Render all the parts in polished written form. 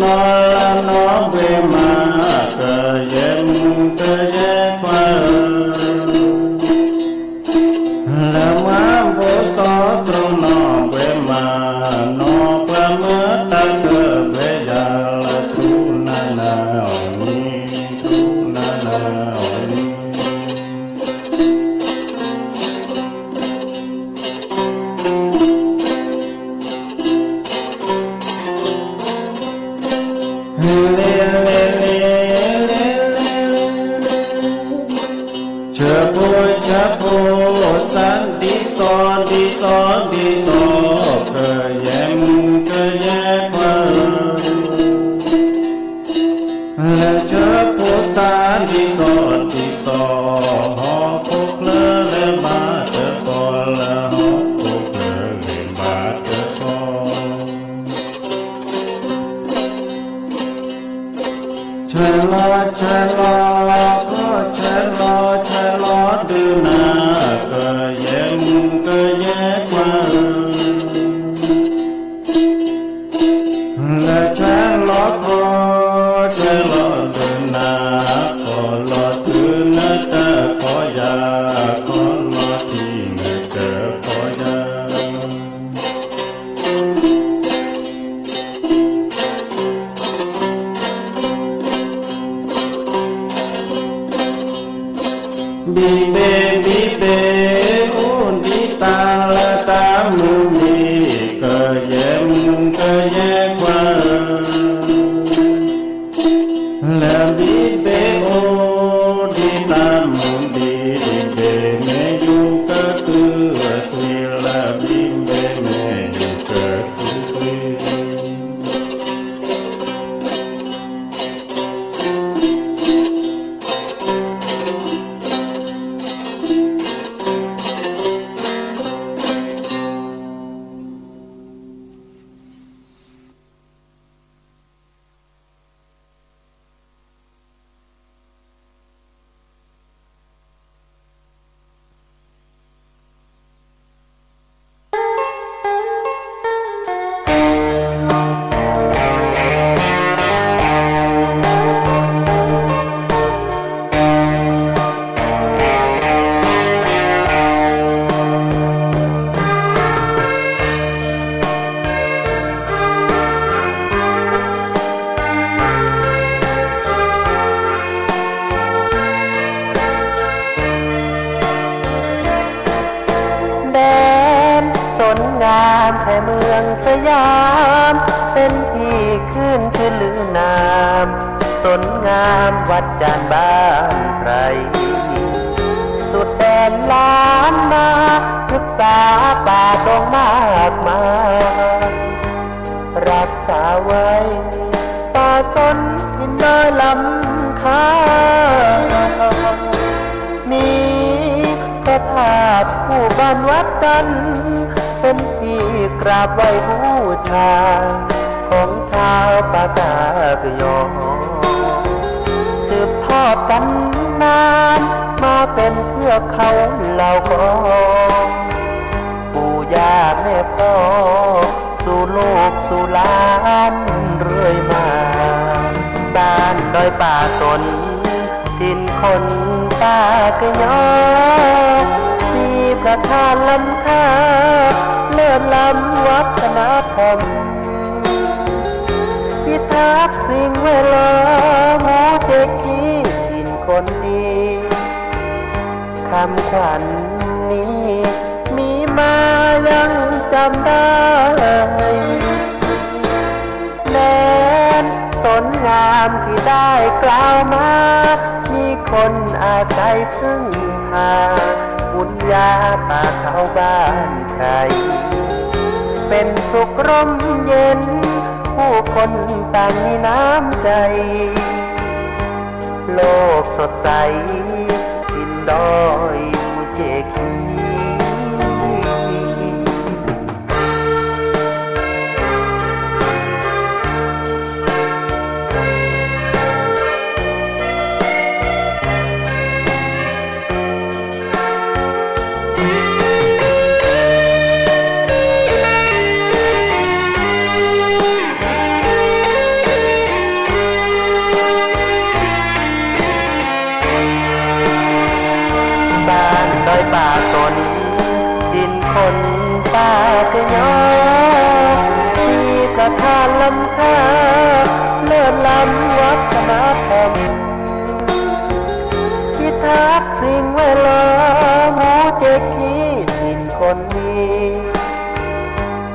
นอละนอเวมาเกยมเกยควาละมาโบสอตรนอเวมานอประเมตะเกเวยาละทุนานานิทุนานานิสันติโสดิโสดิโสเกยมเกยควาและเจอพุทธาดิโสดิโสหอคุกเลและมาเจอโกละหอคุกเลและมาเจอโกชะลอชะลอก็ชะลอชะลอดูนาเกยมเกยควาและชะลอก็ชะลอดูนาขอลอดูนาตะขอยาขอลอที่นาเจอขอยาบิเบบิเบอุนดิตาละตามุนีเกยมเกยควาละบิเบโอดิตามุนีบิเบเมยุกะตุสุละบิเบเมยุกะสุแห่เมืองสยามเป็นที่ขึ้นชื่อลือนามสนงามวัดจานบ้านไพรสุดแดนล้านนาศึกษาป่าตองมากมายรักษาไว้ป่าสนที่น้อยลำคามีพระธาตุคู่บ้านวัดกันเป็นที่กราบไหว้บูชาของชาวปากากยอสืบทอดกันนานมาเป็นเทือกเขาเหล่ากอปู่ย่าแม่พ่อสู่ลูกสู่หลานเรื่อยมาบ้านดอยป่าตนถิ่นคนปากยอมีประธานล้ำค่าเลิศล้ำวัฒนธรรมพิทักษ์สิ่งแวดล้อมหมู่เจ็กกี้ถิ่นคนดีคำขวัญนี้มีมายังจำได้แดนสนงามที่ได้กล่าวมามีคนอาศัยพึ่งพาบุญญาป่าเขาบ้านใครเป็นสุขร่มเย็นผู้คนต่างมีน้ำใจโลกสดใสดินดอยภูเจกี ป่าตนดินคนป่าก็ยอที่ประทานล้ำค่าเลิศล้ำวัฒนธรรมพิทักษ์สิ่งแวดล้อมหมู่เจกีดินคนนี้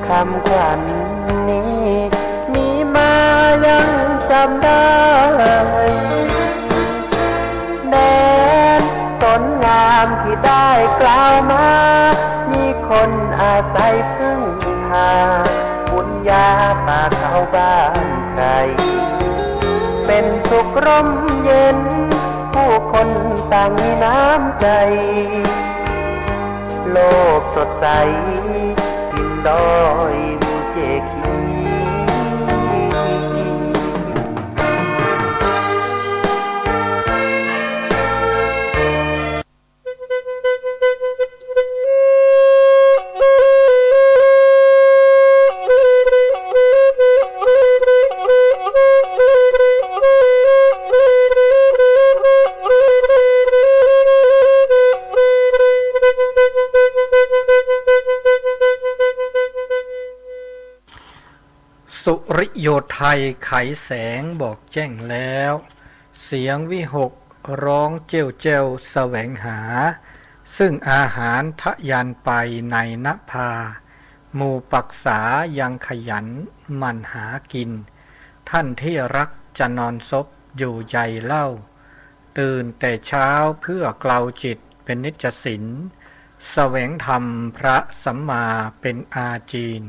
คำขวัญนี้มีมายังจำได้แดนสนงามที่ได้กล่าวมามีคนอาศัยพึ่งพาบุญญาป่าเขาบ้านใครเป็นสุขร่มเย็นผู้คนต่างมีน้ำใจโลกสดใสทินดอยมูเจคีสุริโยไทยไขแสงบอกแจ้งแล้วเสียงวิหกร้องเจ้วเจ้วแสวงหาซึ่งอาหารทะยานไปในนภาหมู่ปักษายังขยันมันหากินท่านที่รักจะนอนซบอยู่ใหญ่เล่าตื่นแต่เช้าเพื่อเกลาจิตเป็นนิจศิลแสวงธรรมพระสัมมาเป็นอาจีน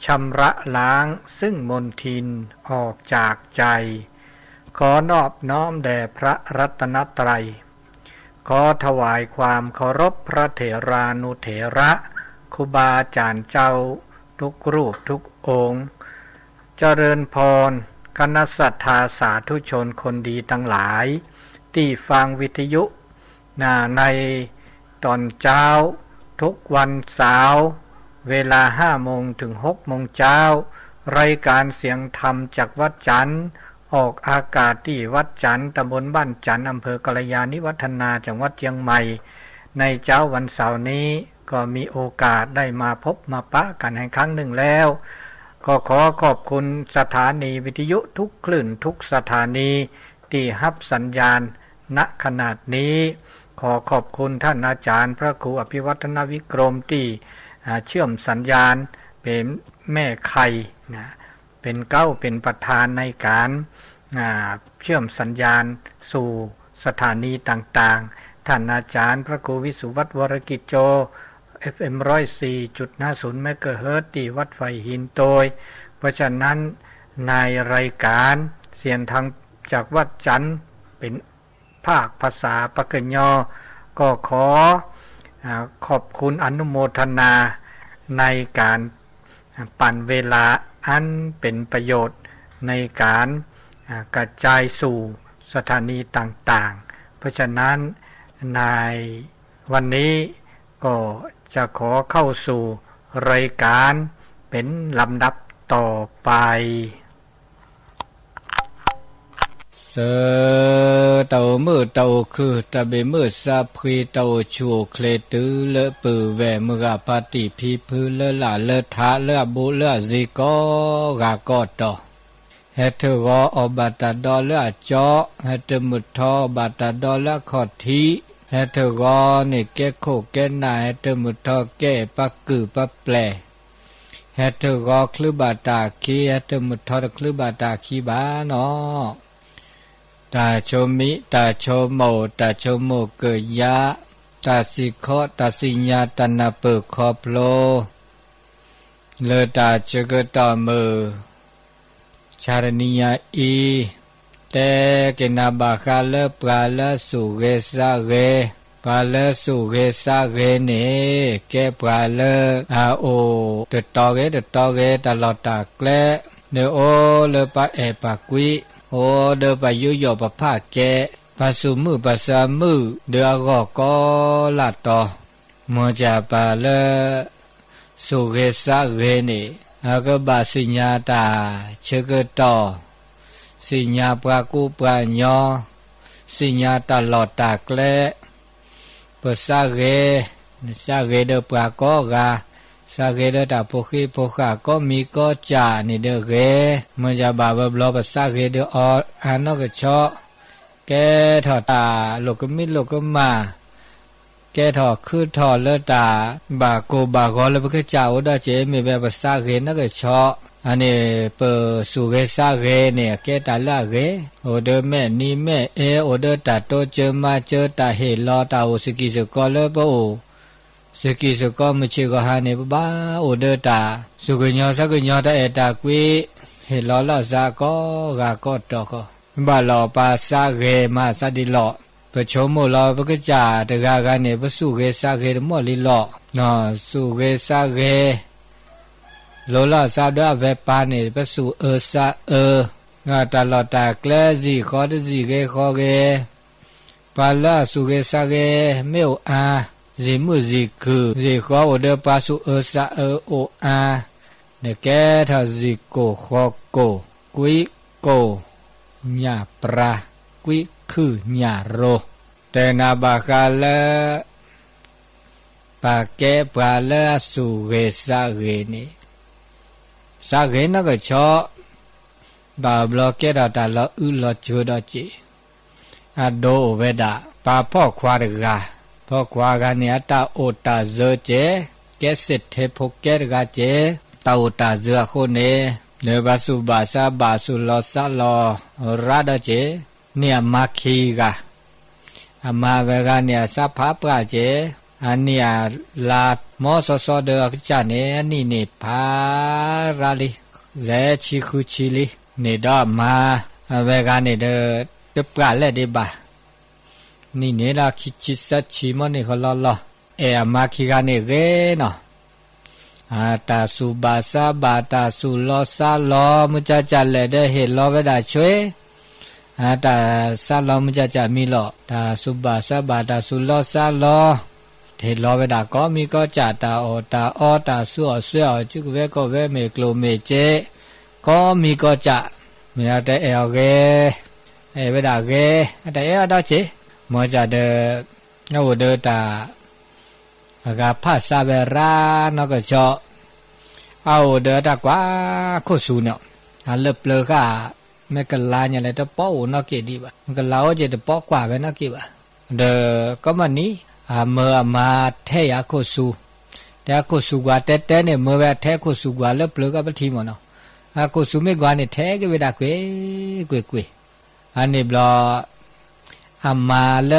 ชำระล้างซึ่งมลทินออกจากใจขอนอบน้อมแด่พระรัตนตรัยขอถวายความเคารพพระเถรานุเถระครูบาอาจารย์เจ้าทุกรูปทุกองค์เจริญพรคณะศรัทธาสาธุชนคนดีทั้งหลายที่ฟังวิทยุในตอนเช้าทุกวันเสาร์เวลา5 โมงถึง6 โมงเช้ารายการเสียงธรรมจากวัดจันทร์ออกอากาศที่วัดจันทร์ตำบลบ้านจันทร์อำเภอกัลยาณิวัฒนาจังหวัดเชียงใหม่ในเช้าวันเสาร์นี้ก็มีโอกาสได้มาพบมาปะกันให้ครั้งหนึ่งแล้วก็ขอขอบคุณสถานีวิทยุทุกคลื่นทุกสถานีที่รับสัญญาณณขนาดนี้ขอขอบคุณท่านอาจารย์พระครูอภิวัฒนวิกรมที่เชื่อมสัญญาณเป็นแม่ไข่เป็นเป็นประธานในการเชื่อมสัญญาณสู่สถานีต่างๆท่านอาจารย์พระครูวิสุวัฒน์วรกิจโจ FM 104.50 เมกะเฮิรตซ์ที่วัดไฟหินโตยเพราะฉะนั้นในรายการเสียงทางจากวัดจันทร์เป็นภาคภาษาปากยอก็ขอขอบคุณอนุโมทนาในการปั่นเวลาอันเป็นประโยชน์ในการกระจายสู่สถานีต่างๆเพราะฉะนั้นในวันนี้ก็จะขอเข้าสู่รายการเป็นลำดับต่อไปเต่ามือเต่าคือตะเบมือซาพรีเต่าชูเคลตือเลปือแวมือปาติพีพือเลหลาเลทาเลบุเลซิกอกากอตอเฮตรออบาตาดอเลจอเฮตมุทอบาตาดอเลขอทีเฮตรอนี่แกโคแกนาเฮตมุทอแกปักกือปักแปลเฮตรอคลือบาตาคีเฮตมุทอคลือบาตาคีบาเนาะตาโชมิตาโชโมตาโชโมเกยะตาสิโคตาสิญาตนาเปคอโพลเลตาจกตามือชารณิยาอีเตเกนาบาคาเลปราเลสุเรสาเรปราเลสุเรสาเรเนแกปราเลอาโอตตอเรตลอดตาแกลเนโอเลปะเอปะกุยโอเดปะยุโยปะภาแกปะสุมือปะสามือเดอกอกอลาตอมัวจาปะเลสุเรสาเรเนอากบาสิญาตาเชกตอสิญาปรากุปราญอสิญาตลอดตาแกลป สาเกเดปราก็กาสาเกเดตาโพคิโพคาก็มีก็จานี่เดเกมันจะบาบลอภาษาเกเดออันนก็ชอแกถอตาโลกมิโลกมาแกถอคือถอเลตาบาโกบากอแล้วก็เจ้าดาเจมีแบบภาษาเกนก็ชออันนี้เปสุเกสาเกเนี่ยแกตาละเกโอเดแม่นี่แม่โอเดตาโตเจอมาเจอตาเฮลอตาโอสกิสกอเลปโอสกิสกอมชิกอหานี่บ้าโอเดตาสุกญอสักญอตาเอตากุยเฮลอละซาก็กาก็ตอกบาลอปาสาเกมาสาดิลอปะชมโมลอปะกะจาตะกากาเนี่ยปะสุเกสาเกมอลิลอเนาะสุเกสาเกโลลาซาดาเวปานี่ปะสุซางาตาลอตาแกลซีขอดซีเกขอเกปาลาสุเกสาเกเมวอาซีมุซีคือซีขอโอเดปาสุซาโออาเนแกทาซีโกขอโกกุยโกญาปรากุยคือญาโรแต่นาบากาลปาเกปาลาสุเกสาเกนี่สาเกนก็ชอบาบลอเกดาตาลออุลอจูดอจิอะโดเวดาปาพ่อควาดกาพ่อควากาเนี่ยตาโอตาเจเจแกสิทเทพกเกดกาเจตาโอตาเจโคเนเนบาสุบาซาบาสุลอซาลอราดเจเนี่ยมาคีกาอามาเวกาเนี่ยสัพพะปราเจอันเนี่ยลามอสสเดอจาเนอันนี้เนี่ยพาราลิเจชิคุชิลิเนี่ยดอมาเวกาเนี่ยเดปราเลเดบานี่เนี่ยละคิจิสัชชิมอนี่เขาลออามาคีกาเนี่ยเกเนาะอาตาสุบาซาบาตาสุลอซาลอมุจจาเลเดเฮลอเวดาช่วยอาตาซาลอมุจจามีลอตาสุบาซาบาตาสุลอซาลอเทลอเวดาก็มีก็จาตาอตาสุอเสวจุกเวก็เวเมกโลเมเจก็มีก็จะมีแต่เอลเกเวดาเกแต่เอดาเจมอจาเดโนเดตากาภาษาเวรานก็ชอเอาเดตากว่าโคสูเนาะอันเล็บเลกะเมกลาเนี่ยเลยตะป้อนอกเกดีบะกลาโอเจตะป้อกว่าเวนอกเกบะเดก็มันนี้เมื่อมาเทยาโคสูแต่โคสูกว่าเตเนี่ยเมื่อเทโคสูกว่าเล็บเลกะปะทีมเนาะโคสูเมกว่าเนี่ยเทกเวดาเกวอันนี้บลอมาเล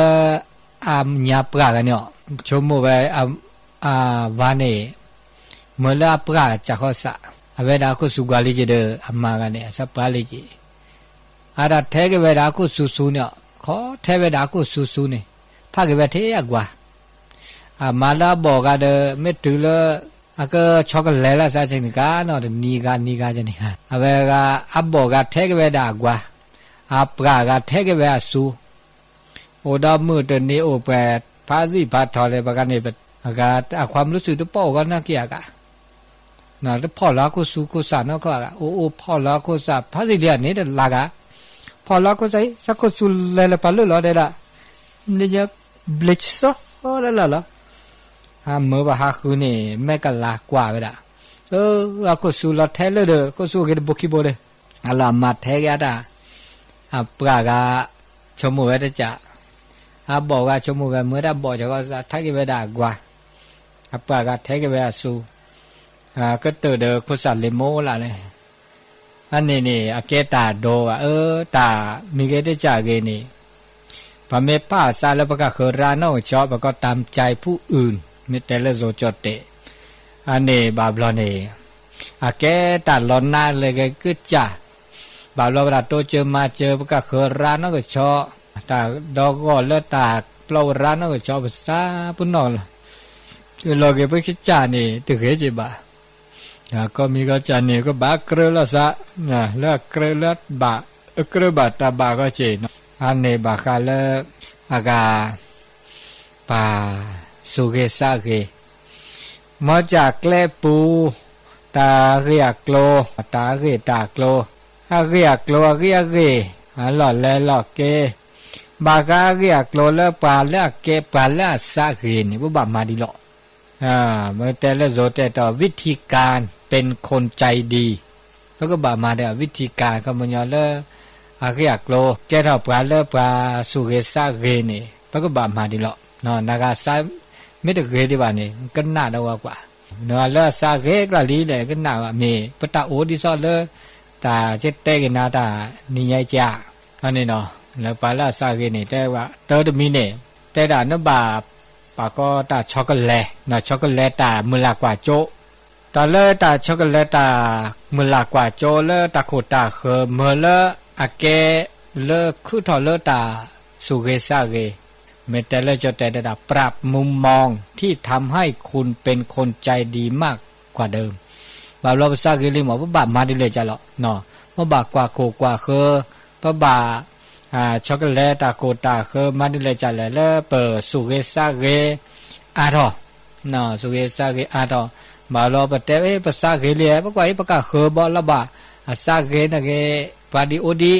ญาปรากันเนาะชมโมเววานี่เมื่อลาปราจักขสะเวดาคุสุกาลิจิเดอมากันเนี่ยสัพพาลิจิอาดาเทกเวดาคุสุเนี่ยขอเทเวดาคุสุเนี่ยพากเวเทยกว่ามาลาบอกกันเดเมตุลก็ช็อกเลละซะจินกาเนาะนีกาจันนี่เวกาอับบอกกันเทกเวดากว่าปรากันเทกเวสุโอดามือตนี้โอแปดพาสิพาทอเลยปกันนี่ความรู้สึกตัวป้อก็น่าเกลียดนะแล้วพ่อละก็สู้ก็สานก็โอ้พ่อละก็สาพาสิเดียนี่เดลากะพ่อละก็ใส่สักก็สู้เลยปะเลยละเดละนี่จะบลิชซ์โอ้ละเมื่อว่าหาคืนนี่แม่ก็ลากว่าไปละก็สู้ละแท้เลยเด้อก็สู้กันบุกิโบเด้อะไรมาแท้กันปรากาชมเวทจะบอกว่าชมเวเมื่อได้บอกจะก็ทักกิเวดากว่าปรากาทักกิเวสูก็เตอเดอคุสันเลโมละเลยอันนี้เกตาโดตามีเกตจ่าเกนี่พอเมป้าซาแล้วปก็คือราโนชอบก็ตามใจผู้อื่นมีแต่ละโซจดเตอันนี้บาบลอนี่เกตาลอนนาเลยก็จ่าบาลอราโตเจอมาเจอปก็คือราโนก็ชอบตาดอกก็เลือตาเปล่าร้านก็ชอบภาษาปุ่นนอนเราเก็บไปคิดจานี่ตึกเฮจิบะก็มีก็จานี่ก็บาเกลือละซะเลือกเกลือบาเกลือบาตาบาก็เจนอันนี้บาคาเลอากาปาสุเกซาเกมาจากแกลปูตาเรียกโกลตาเรียตาโกลเรียกโกลเรียกเกหล่อแลหล่อเก บากาเรียกโลเลปาละเกปาละสะเกนี่บ่บามาดีหรอกเมื่อแต่ละโซแต่ต่อวิธีการเป็นคนใจดีแล้วก็บามาได้วิธีการก็มันยอเลอาเรียกโลแกเท่าปาละปาสุเกสะเกนี่แล้วก็บามาดีหรอกเนาะนากาซาไม่ได้เกดีบานี่ก็น่าดาวกว่าเนาะละสะเกกละลีเลยก็น่าว่ามีปตะโอดิซอเลตาเจเตกินาตานิยจาอันนี้เนาะแล้วปาละสะเกนี่แต่ว่าเตอร์มีเนี่ยแต่ดานบาปาก็ตาช็อกโกแลตนะช็อกโกแลตตามือลากว่าโจตาเลตาช็อกโกแลตตามือลากว่าโจเลตาโคตาเคเมเลอะเกเลคือทอเลตาสุเกซาเกเมแต่เลจะแต่ดาปรับมุมมองที่ทำให้คุณเป็นคนใจดีมากกว่าเดิมบาลภาษาเกลิหมอว่าบามาดิเลยจ้ะเนาะเนาะว่าบากว่าโคกว่าเคปะบาช็อกโกแลตตาโคตาเคมาดิเลยจ้ะเลยเปิดสุเกซาเกอาทอเนาะสุเกซาเกอาทอบาลปะเตภาษาเกลิปะกว่าปะกะเคบอละบาอาซาเกนะเกปาดิโอดี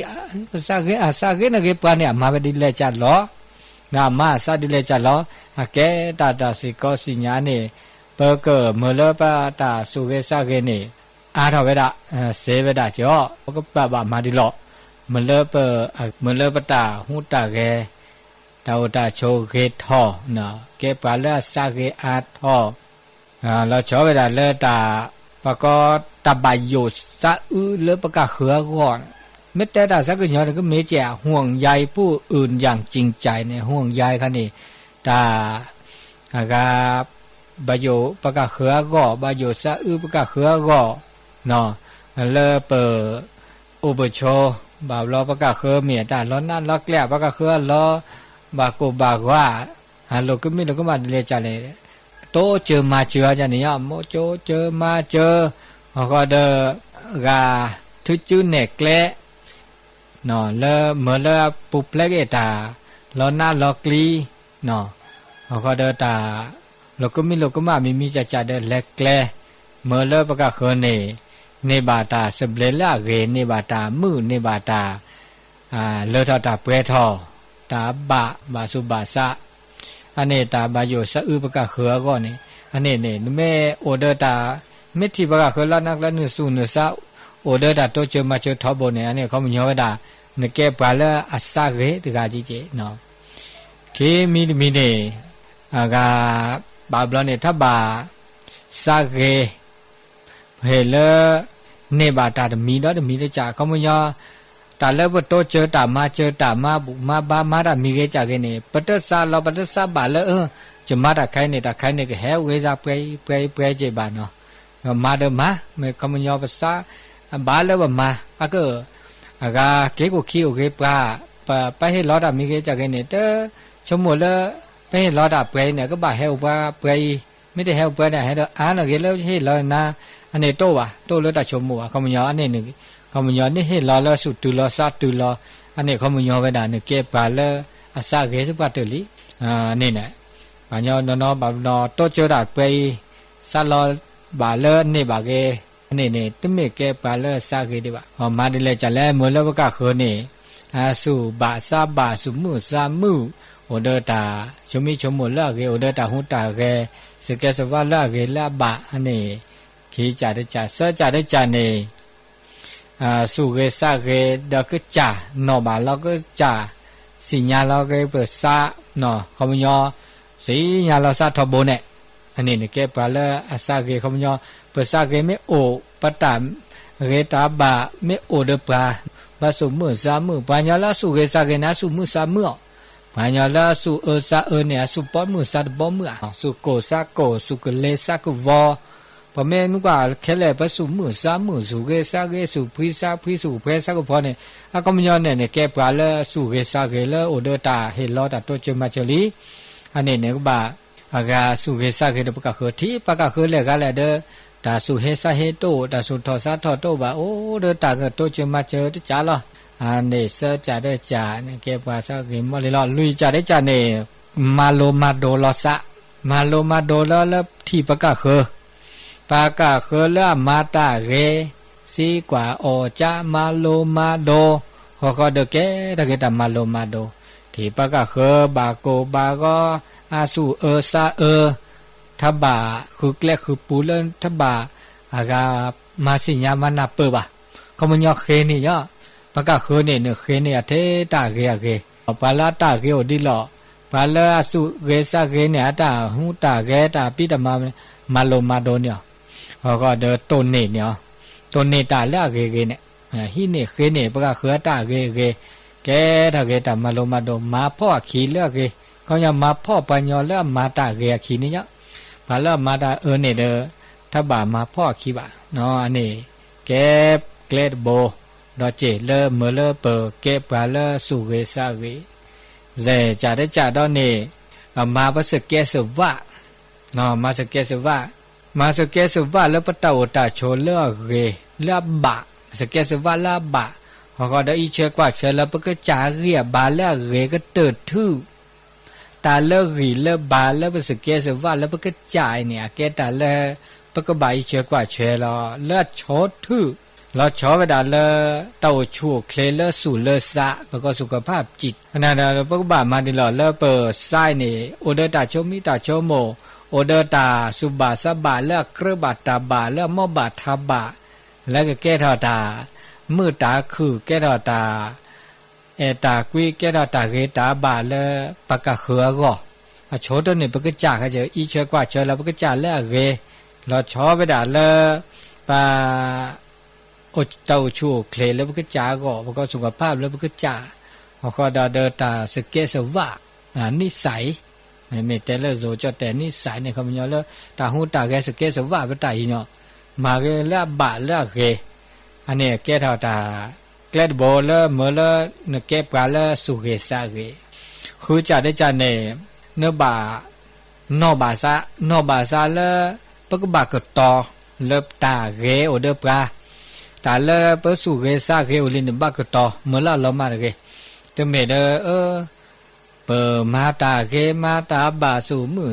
ภาษาเกอาซาเกนะเกปาเนี่ยมาดิเลยจ้ะเนาะงามาซาดิเลยจ้ะเนาะอะเกตาตาสิกอสิญานี่เปเกอเมลปะตาสุเกซาเกนี่อาทอเวดาเสเวดาจ่อก็ปะบามาดิโลมันเลเปมันเลปตาหูตาเกตาวตาโชเกทอนะเกปาลาสาเกอาทอเราชอบเวลาเลตาปะก็ตาบายโยสะเลปะกะเขือก่อนเม็ดแต่ตาสักหน่อยก็เมเจห่วงใยผู้อื่นอย่างจริงใจในห่วงใยคันนี้ตากาบายโยปะกะเขือก่อบายโยสะปะกะเขือก่อเนาะเลเปอุปโชบาลอปะกะเคเมียตาล้อนั่นล้อแกล้ปะกะเคล้อบาโกบากว่าฮัลโหลก็มีแล้วก็มาเลจาเลยโตเจอมาเจอจานี่อ่ะโมโจเจอมาเจอก็เดกาทุจุเนกแกล้เนาะเลเมื่อเลปุเพลกตาล้อหน้าล้อกลีเนาะก็เดตาแล้วก็มีแล้วก็มามีจะเดเล็กแกล้เมื่อเลปะกะเคเนเนบาตาสเบลละเกเนบาตามือเนบาตาเลทอตาเปรทอตาบาสุบาสะอันนี้ตาบาโยสะปะกะเขือก็นี่อันนี้นี่แม่โอเดตาเม็ดที่ปะกะเขือละนักละนึสุนสะโอเดตาโตเจมาเจทอบเนี่ยอันนี้เขามีย่อไว้ดาเนเกปาละอัสสะเกตกาจิเจเนาะเคมีนี่กาบาบลอเนี่ยถ้าบาสะเกเฮเลเนบาตาดมีดอดมีเลจ่าเขาไม่ยอตาเลวโตเจอตามาบุมาบามาดามีเกจ่าเกเนปัตตสาลปัตตสาบาเลจะมาตาใครเนี่ยตาใครเนี่ยก็เฮเวซาเปรเจบาเนาะมาเดมาเมื่อเขาไม่ยอภาษาบาเลวมาอะก็กาเกกุคิโอเกปลาไปให้ลอดามีเกจ่าเกเนเตชมหมดเลยไปให้ลอดาเปรเนี่ยก็บาเฮวบาเปรไม่ได้เฮวเปรเนี่ยให้อ่านเกแล้วให้ลอยนาอันนี้โตวะโตเลตาชมมัวเขามันยออันนี้หนึ่งเขามันยอนี่ให้รอแล้วสุดตุลอซาตุลออันนี้เขามันยอไว้ด่านี่เก็บบาเลอาซาเกสุปาตุลีนี่นะบางยอนอบานอโตเจอดาไปซาลอบาเลนี่บาเกอันนี้ตุ้มเมเก็บบาเลซาเกดีบะมาดิเลจะแล้วมือแล้วก็คือนี่สุบาซาบาสุมุซามุโอเดตาชมิชมุละเกโอเดตาหุตาเกสเกสวาละเกละบะอันนี้ขีจ่าได้จ่าเสจ่าได้จ่าเนี่ยสุเกสะเกเด็กก็จ่าหน่อบาเราก็จ่าสิญญาเราก็เปิดซาหน่อเขาไม่ยอสิญญาเราซาทบเนี่ยอันนี้เนี่ยแกปลาละอาซาเกเขาไม่ยอเปิดซาเกไม่โอปตามเกตาบะไม่โอเดปลาบาสุมือซามือปัญญาละสุเกสะเกนะสุมือซามือปัญญาละสุซาเนี่ยสุปอมือซาดบอมือสุโกซาโกสุกเลซากวอพอแม่นุกว่าแค่แลไปสู่มือซ้ำมือสู่เกซาเกสู่พุยซาพุยสู่เพซาก็พอเนี่ยก็มันย้อนเนี่ยแกปลาละสู่เกซาเกละโอเดตาเฮลอตาโตเจมาเจลีอันนี้เนี่ยก็บ่าอากาสู่เกซาเกเดปะกะเขที่ปะกะเขเลยก็แล้วเด้อตาสู่เฮซาเฮโตตาสู่ทอซาทอโตบ่าโอเดตาก็โตเจมาเจที่จ้าละอันนี้เสจ่าได้จ่าเนี่ยแกปลาซาเกมอลิลอลุยจ่าได้จ่าเนี่ยมาโลมาโดลอซะมาโลมาโดแล้วที่ปะกะเขปากะเคลมาตาเรซีกว่าโอจามาโลมาโดฮอก็เดเกตะเกตามาโลมาโดเท ที่ปะกะเคอบาโกบาก็อาสูซาทบาคือแกลคือปูเลนทบาอากามาสิญามานาเปบะเขามันยอเคนี่ยอปะกะเคเนี่ยเคเนี่ยเทตาเกเกปาลาตาเกโอดิลอปาลาสุเกซาเกเนี่ยตาหูตาเกตาปิดมาโลมาโดเนี่ยเขาก็เดต้นเนี่ยต้นนี่ตาละเกเนี่ยฮิเนี่ยเคเนี่ยปะกะเคตาเกแกถ้าเกตามาโลมาโดมาพ่อขี้เลือกเกเขาจะมาพ่อปัญญาแล้วมาตาเกขี้นี่ยพาละมาตาเนี่ยเดถ้าบ่ามาพ่อขี้บ่าเนาะอันนี้แกเกลดโบดอเจเลเมเลเปเก็บปลาเลสุเกซาเกเจจ่าได้จ่าดอนี่มาปสเกสวะเนาะมาสเกสวะมาสเกสวะแล้วปะตาโอตาโชเลเกเลบะสเกสวะลาบะเขาก็ได้อีเชกว่าเชแล้วปะก็จ่าเรียบาเลเกก็เติดทื่อตาเลรีเลบาเลปสเกสวะแล้วปะก็จ่ายเนี่ยแกตาเลปะก็บาอีเชกว่าเชลอเลชอทื่อเราชอบไปด่าเลเต้าชูเคลเลสู่เลสะแล้วก็สุขภาพจิตขณะนั้นเราพวกบ้านมาดีหล่อเลเปิดไส้นี่โอเดตาโชมิตาโชโมโอเดตาสุบาสบาเลกระบาตาบาเลมอบาทาบาแล้วก็แก้ทอตามือตาคือแก้ทอตาตากุยแก้ทอตาเกตาบาเลปากกะเขือก็โชตัวนี่ปากกะจ่าเขาจะอีเชกว่าเชแล้วปากกะจ่าเลเกเราชอบไปด่าเลปาอดเต้าชูเคลแล้วมันก็จ่าก็มันก็สุขภาพแล้วมันก็จ่าเขาก็ดาเดตาสเกสวะนิสัยไม่แต่ละโซจะแต่นิสัยเนี่ยเขามันยอแล้วตาหูตาแกสเกสวะไปตายเนาะมาเกละบาละเกอันนี้แกเท่าตาแกลดโบละเมื่อละเนแกปลาละสุเกสาเกคือจ่าได้จ่าเนี่ยเนื้อบานอบาซาละปกบากก็ต่อเล็บตาเกโอเดปลาตาเลปสุเกซาเกอุลินบักตอเมื่อละมาเกตเมเดเปมาตาเกมาตาบาสุมือ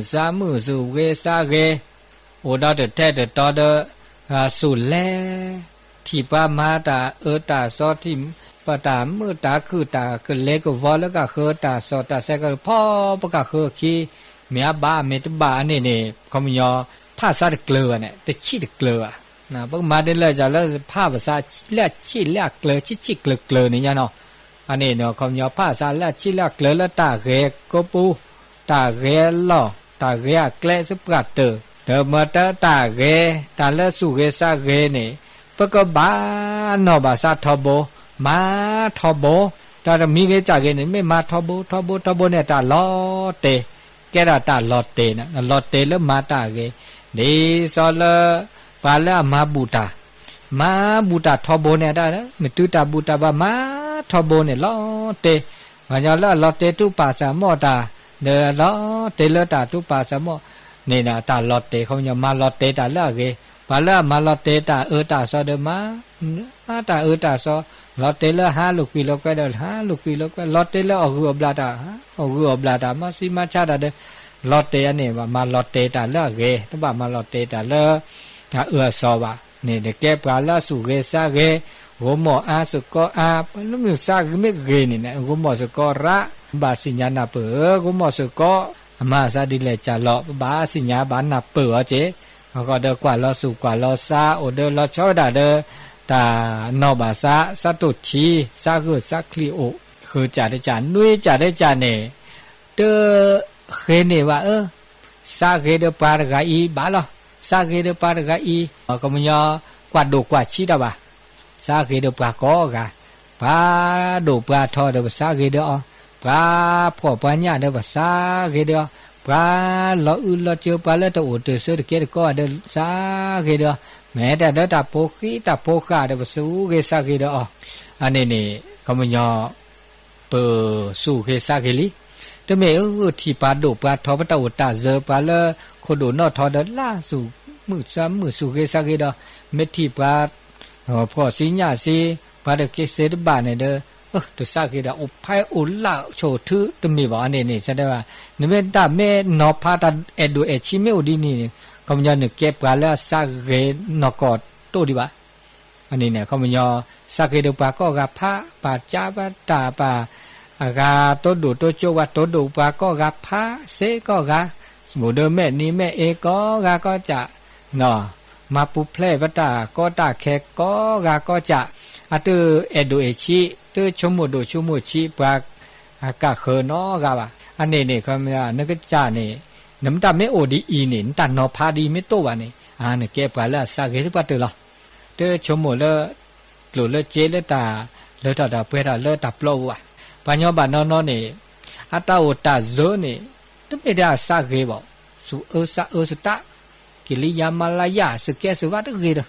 สุเกซาเกโอดาเดเทเดตอเดสุแลที่ปามาตาตาซอที่ปตามือตาคือตาคือเล็กวอแล้วก็คือตาซอตาเซก็พ่อปะก็คือคีเมียบ้าเมตบ้านี่คอมยอภาษาเกลือเนี่ยแต่ชีเกลือนะพวกมาเดินเลยจะเล่าภาษาเล่ชี้เล่เกลือชี้เกลือนี่ยเนาะอันนี้เนาะคำยอภาษาเล่ชี้เล่เกลือแล้วตาเกก็ปูตาเกล่อตาเกเกลสปรัดเดอมาตาเกตาเล่สุเกซาเกนี่ปก็บ้านอภาษาทบมาทบตามีเกจากเกนี่ไม่มาทบเนี่ยตาลอเตแกตาลอเตนะลอเตแล้วมาตาเกดีซอลปาละมาบูตาทอโบเนี่ยได้นะมตุตาบูตาบามาทอโบเนี่ยลอเตวันยาละลอเตตุปาสามอตาเดลอเตเลตาตุปาสามอนี่นะตาลอเตเขาจะมาลอเตตาละเกปาละมาลอเตตาตาซอเดมาตาตาซอลอเตละ5 ลูกกิโลก็ได้5 ลูกกิโลก็ลอเตละอกุอบลาตามาสิมาชาดาเดลอเตอันนี้มาลอเตตาละเกตบะมาลอเตตาละซอบะเนี่ยเด็กแกปลาละสุเกซาเกโหมออาสุกออาแล้วมันซาเกไม่เกนี่นะโหมอสุกอระบาสิญาณเปโหมอสุกอมาซาดิเลจาลอบาสิญาบานาเปอเจก็เดกว่าลอสุกว่าลอซาโอเดลอชอดาเดตานอบาซาซาตุชีซาคือซาคลีโอคือจ่าได้จ่านุ้ยจ่าได้จ่าเนี่ยเดเคเนี่ยว่าซาเกเดปาร์กาอีบาลอซาเกเดปาร์กาอีก็มันยอกว่าดูกว่าชีดาบะซาเกเดปากอกะปาดูปาทอเดซาเกเดอปาพ่อปัญญาเดบซาเกเดปาลอลอเจอปาเลตโอเตเสเกเดก็เดซาเกเดแม้แต่เดตาโปกีตาโปคาเดบสูเกซาเกเดออันนี้นี่ก็มันยอเปสูเกซาเกลีแต่เมื่อที่ปาดูปาทอปตาโอตาเจอปาเลคนดูนอทอเดล่าสู่มือสุเกซาเกดเมทีปาพอสิญญาสิปาเดเกเสดบาเนี่ยเดตุสาเกดอุภัยอุลาโชทึตมีบ่อันนี้แสดงว่านี่เมตาเมนอพาตาเอดูเอชิเมอุดีนี่ก็มันเนี่ยเก็บปาละสาเกนอกอดโตดีบ่อันนี้เนี่ยเขามันยอสาเกดปาก็กับพระปาจาปาตาปา กาตัวดูตัวโจว่าตัวดูปาก็กาพาเสก็กาสมุเดแม่นี้แม่เอก็กาก็จะเนาะมาปุเพลปตาก็ตาแขกก็กาก็จะอะตือเอดูเอชิตือชมุดูชมุชิปากาเขเนาะกาว่าอันนี้นี่คำว่านึกจะนี่น้ำตาไม่โอดีอีนี่ตันเนาะพาดีไม่โตวะนี่นี่แกปลาละสาเกสิปะตือละเตอชมุละหลุเลเจเลตาเลตาดาเปตาเลตาปลวะปัญญาบานอนนี่อัตตาโอตาโซนี่ตึไม่ได้สาเกบ่สุสะสตะกิริยามาลายาสแกสวัตเกด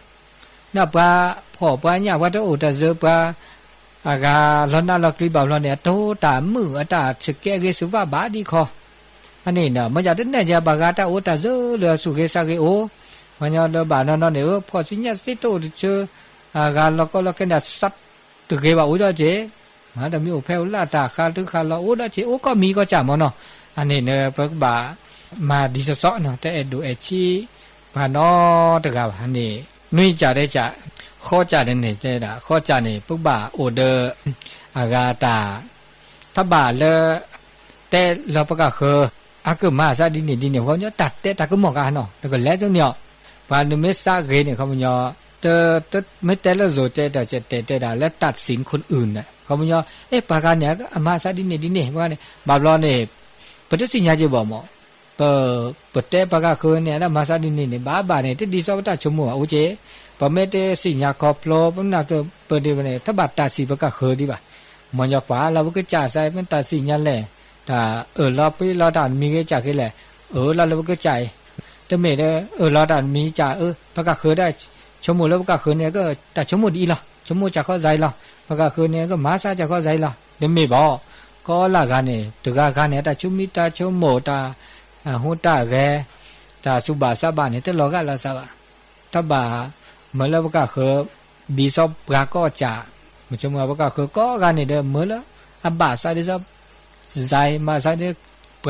นะปะพ่อปัญญาวัตโอตาโซปะอากาลอนนาลกลีบ่าวลอนเนี่ยโตตามืออัตตาสแกเกสวะบาดีคออันนี้นะมันจะได้เนี่ยจะบากาตาโอตาโซเลสุเกสาเกโอปัญญาเลบานอนเนี่ยพอสิญญาสิโตเชกาลก็ลกันสัตตเกบ่าอุดเจมาดมีอุเพลลาตาคาตึคาลอุดเจโอก็มีก็จามเนาะอันนี้เนี่ยเปิกบ่ามาดิสซอเนาะแต่ดูเอชีพานอตะกาอันนี้นุยจ่าได้จ่าข้อจ่าเนี่ยเจดาข้อจ่าเนี่ยเปิกบ่าโอเดอากาตาถ้าบ่าเลแต่เราประกาศคืออากุมาซาดินี่เขาเนี่ยตัดแต่ตะกุหมอกาเนาะแล้วก็แล้วตรงเนาะพานุเมสาเกเนี่ยเขามันเนี่ยไม่แต่ละโจเจแต่จะแต่ด่าและตัดสินคนอื่นน่ะเขาบอกว่าปากการเนี่ยอามาซาดินเนี่ยว่าเนี่ยบาบลอนเนี่ยปฏิสิญญาจะบอกมั้งปฏิปากาคือเนี่ยนะมาซาดินเนี่ยบ้าเนี่ยที่ดีสอบตัดชั่วโมงโอเจปเมตสิญญาครอบโลปนักเปิดดีวันเนี่ยถ้าบัตรตัดสิปากาคือดีป่ะมันยกว่าเราก็จ่ายใส่เป็นตัดสิญญาแหละแต่เราไปเราตัดมีก็จ่ายแค่แหละเราก็จ่ายแต่เมื่อเราตัดมีจ่ายปากาคือได้ชั่วโมงแล้วก็คืนเนี่ยก็แต่ชั่วโมงดีละชั่วโมงจะเข้าใจละปากคืนเนี่ยก็มาซาจะเข้าใจละเดี๋ยวไม่บอกก็ละกันเนี่ยตัวกันเนี่ยแต่ชั่วมิตาชั่วโมงตาหัวตาแกตาสุบาสบานเนี่ยแต่เราก็ละสบาถ้าบ่าเมื่อแล้วก็คือบีซอบปากก็จะมันชั่วโมงก็คือก็กันเนี่ยเดิมเมื่อแล้วอับบาซาเดซอบใจมาซาเดไป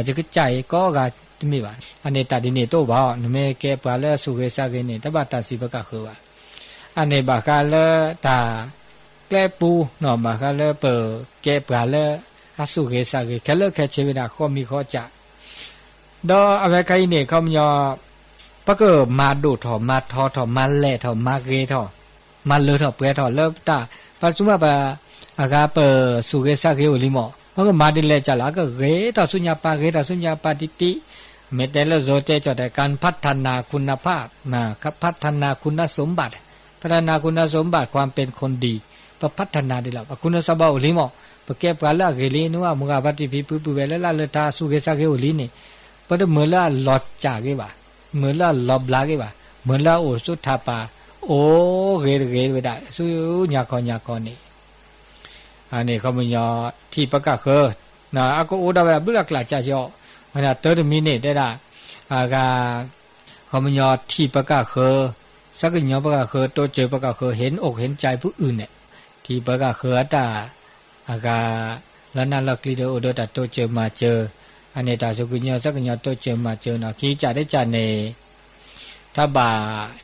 จะก็ใจก็กันมีบ้านอันนี้ตัดดินเนี่ยโตบ่าวนี่แกปลาแล้วสุเกสาเกเนี่ยถ้าบัดตัดสิบก็คือว่าอันนี้บากาเลตาแกปูเนาะบากาเลเปิดแกปลาแล้วสุเกสาเกแค่เลิกแค่เชวินาข้อมีข้อจะดออะไรใครเนี่ยเขามีปะก็มาดูถอมาทอถอมาแล่ถอมาเกถอมาเลถอเปถอเลิกตาปัจจุบันปะอากาเปิดสุเกสาเกอุลิโมเพราะก็มาดิเลจะละก็เกถอสุญญาปาเกถอสุญญาปาติติเมื่อแต่ละโจเจจะได้การพัฒนาคุณภาพนะครับพัฒนาคุณสมบัติพัฒนาคุณสมบัติความเป็นคนดีพัฒนาได้แล้วคุณสมบัติลิมอปะเก็บกันละเกลีนัวมุกาบัติพิปุปุเวลละเลตาสุเกสาเกอุลินี่ปะเดเมื่อละลอดจากเกบ่าเมื่อละลอบลาเกบ่าเมื่อละโอสุทาปาโอเกเวได้สุญาคอนนี่อันนี้เขามันยอที่ประกาศคือนะอากูโอดาแบบบุลักลาจ่าจ่อมันจะ30 มินิได้ละเขามันยอที่ประกาศคือสักยอประกาศคือตัวเจอประกาศคือเห็นอกเห็นใจผู้อื่นเนี่ยที่ประกาศคือตาแล้วนั่นเราคลีเดอโอเดตตัวเจอมาเจออันนี้ตาสุกุญญาสักยอตัวเจอมาเจอเนาะขี้จ่าได้จ่าในถ้าบ่า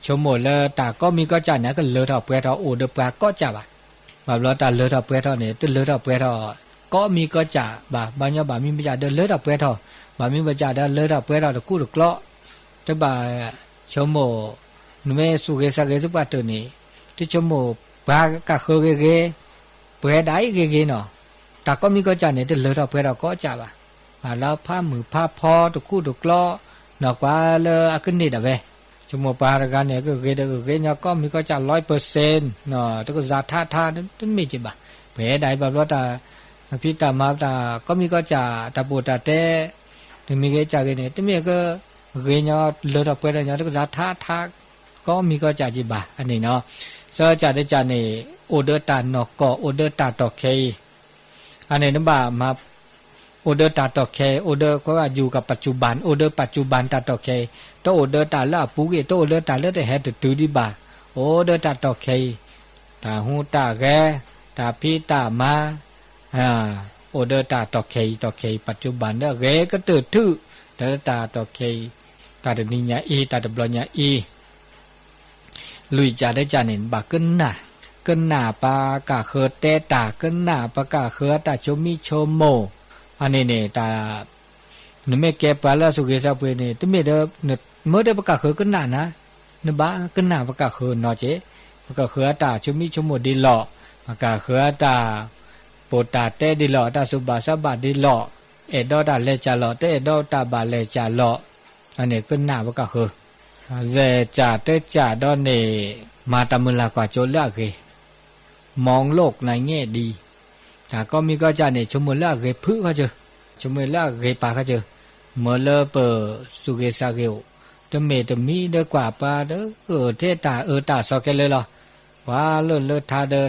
ชั่วโมงแล้วตาก็มีก็จ่าเนี่ยก็เลือดออกเปรี้ยวโอเดปลาก็จ่าแบบเราตาเลือดออกเปรี้ยวเนี่ยตัวเลือดออกเปรี้ยวก็มีก็จ่าบางอย่างมีไม่จ่าเดินเลือดออกเปรี้ยวบามีบจาดาเลระเปราตะกูตะกลอตะบาชั่วโมนุเมสุเกสะเกสุปะตะนี่ติชั่วโมบากะเคเกเปรไดเกเนาะตะก็มีก็จาเนี่ยตะเลระเปราก็จาบาแล้วผ้ามือผ้าพอตะกูตะกลอนอกว่าเลอะขึ้นนี่ดะเวชั่วโมปาระกันเนี่ยก็เกเนี่ยก็มีก็จา 100% เนาะตะก็ซาท่านั้นมีจิบะเปรไดบาว่าตาพิตามาตาก็มีก็จาตะปูตะเตถึงมีเกจ่าเกเนี่ยแต่เมื่อก็เกยเนี่ยเลือดเปรี้ยวเนี่ยก็จะท่าก็มีก็จ่าจีบะอันนี้เนาะเสื้อจ่าได้จ่าเนี่ยโอเดอร์ตาหนอกก็โอเดอร์ตาตอกเคอันนี้นั่นบ่ามาโอเดอร์ตาตอกเคโอเดอร์ก็ว่าอยู่กับปัจจุบันโอเดอร์ปัจจุบันตาตอกเคตัวโอเดอร์ตาละปูเกตัวโอเดอร์ตาละแต่แฮดตือดีบ่าโอเดอร์ตาตอกเคตาหูตาแกตาพี่ตามาโอเดอร์ตาตอกเคปัจจุบันเด้อเกก็ตื่นทื่อตาตาตอกเคตาเดนิญาอีตาเดบลญาอีลุยจ่าได้จ่าเห็นบาขึ้นน่ะ กันหน้าปากะเคือเตตากันหน้าปากะเคือตาชมิชโมอันนี้เนี่ยตานึกไม่แก่ปลาละสุเกษาเปเนี่ยตึไม่เด้อเมื่อได้ปากะเคือกันหน้านะนึกบ้ากันหน้าปากะเคือเนาะเจ๊ปากะเคือตาชมิชโมดีหล่อปากะเคือตาโปตาเตดีหล่อตาสุบาสบาดีหล่อเอดอตาเลจาหล่อเตเอดอตาบาเลจาหล่ออันนี้กันหน้าปากะเคือเจจ่าเตจ่าดอนเนี่ยมาตามุลากว่าโจเลือกเลยมองโลกในแง่ดีแต่ก็มีก็จะเนี่ยชมเลือกเลยพื้เขาเจอชมเลือกเลยปาเขาเจอเมื่อเลเปอสุเกสาเกลจะเมตมีเด้อกว่าปาเด้อเทตาตาสอแกเลยหรอว่าเลิศทาเด้อ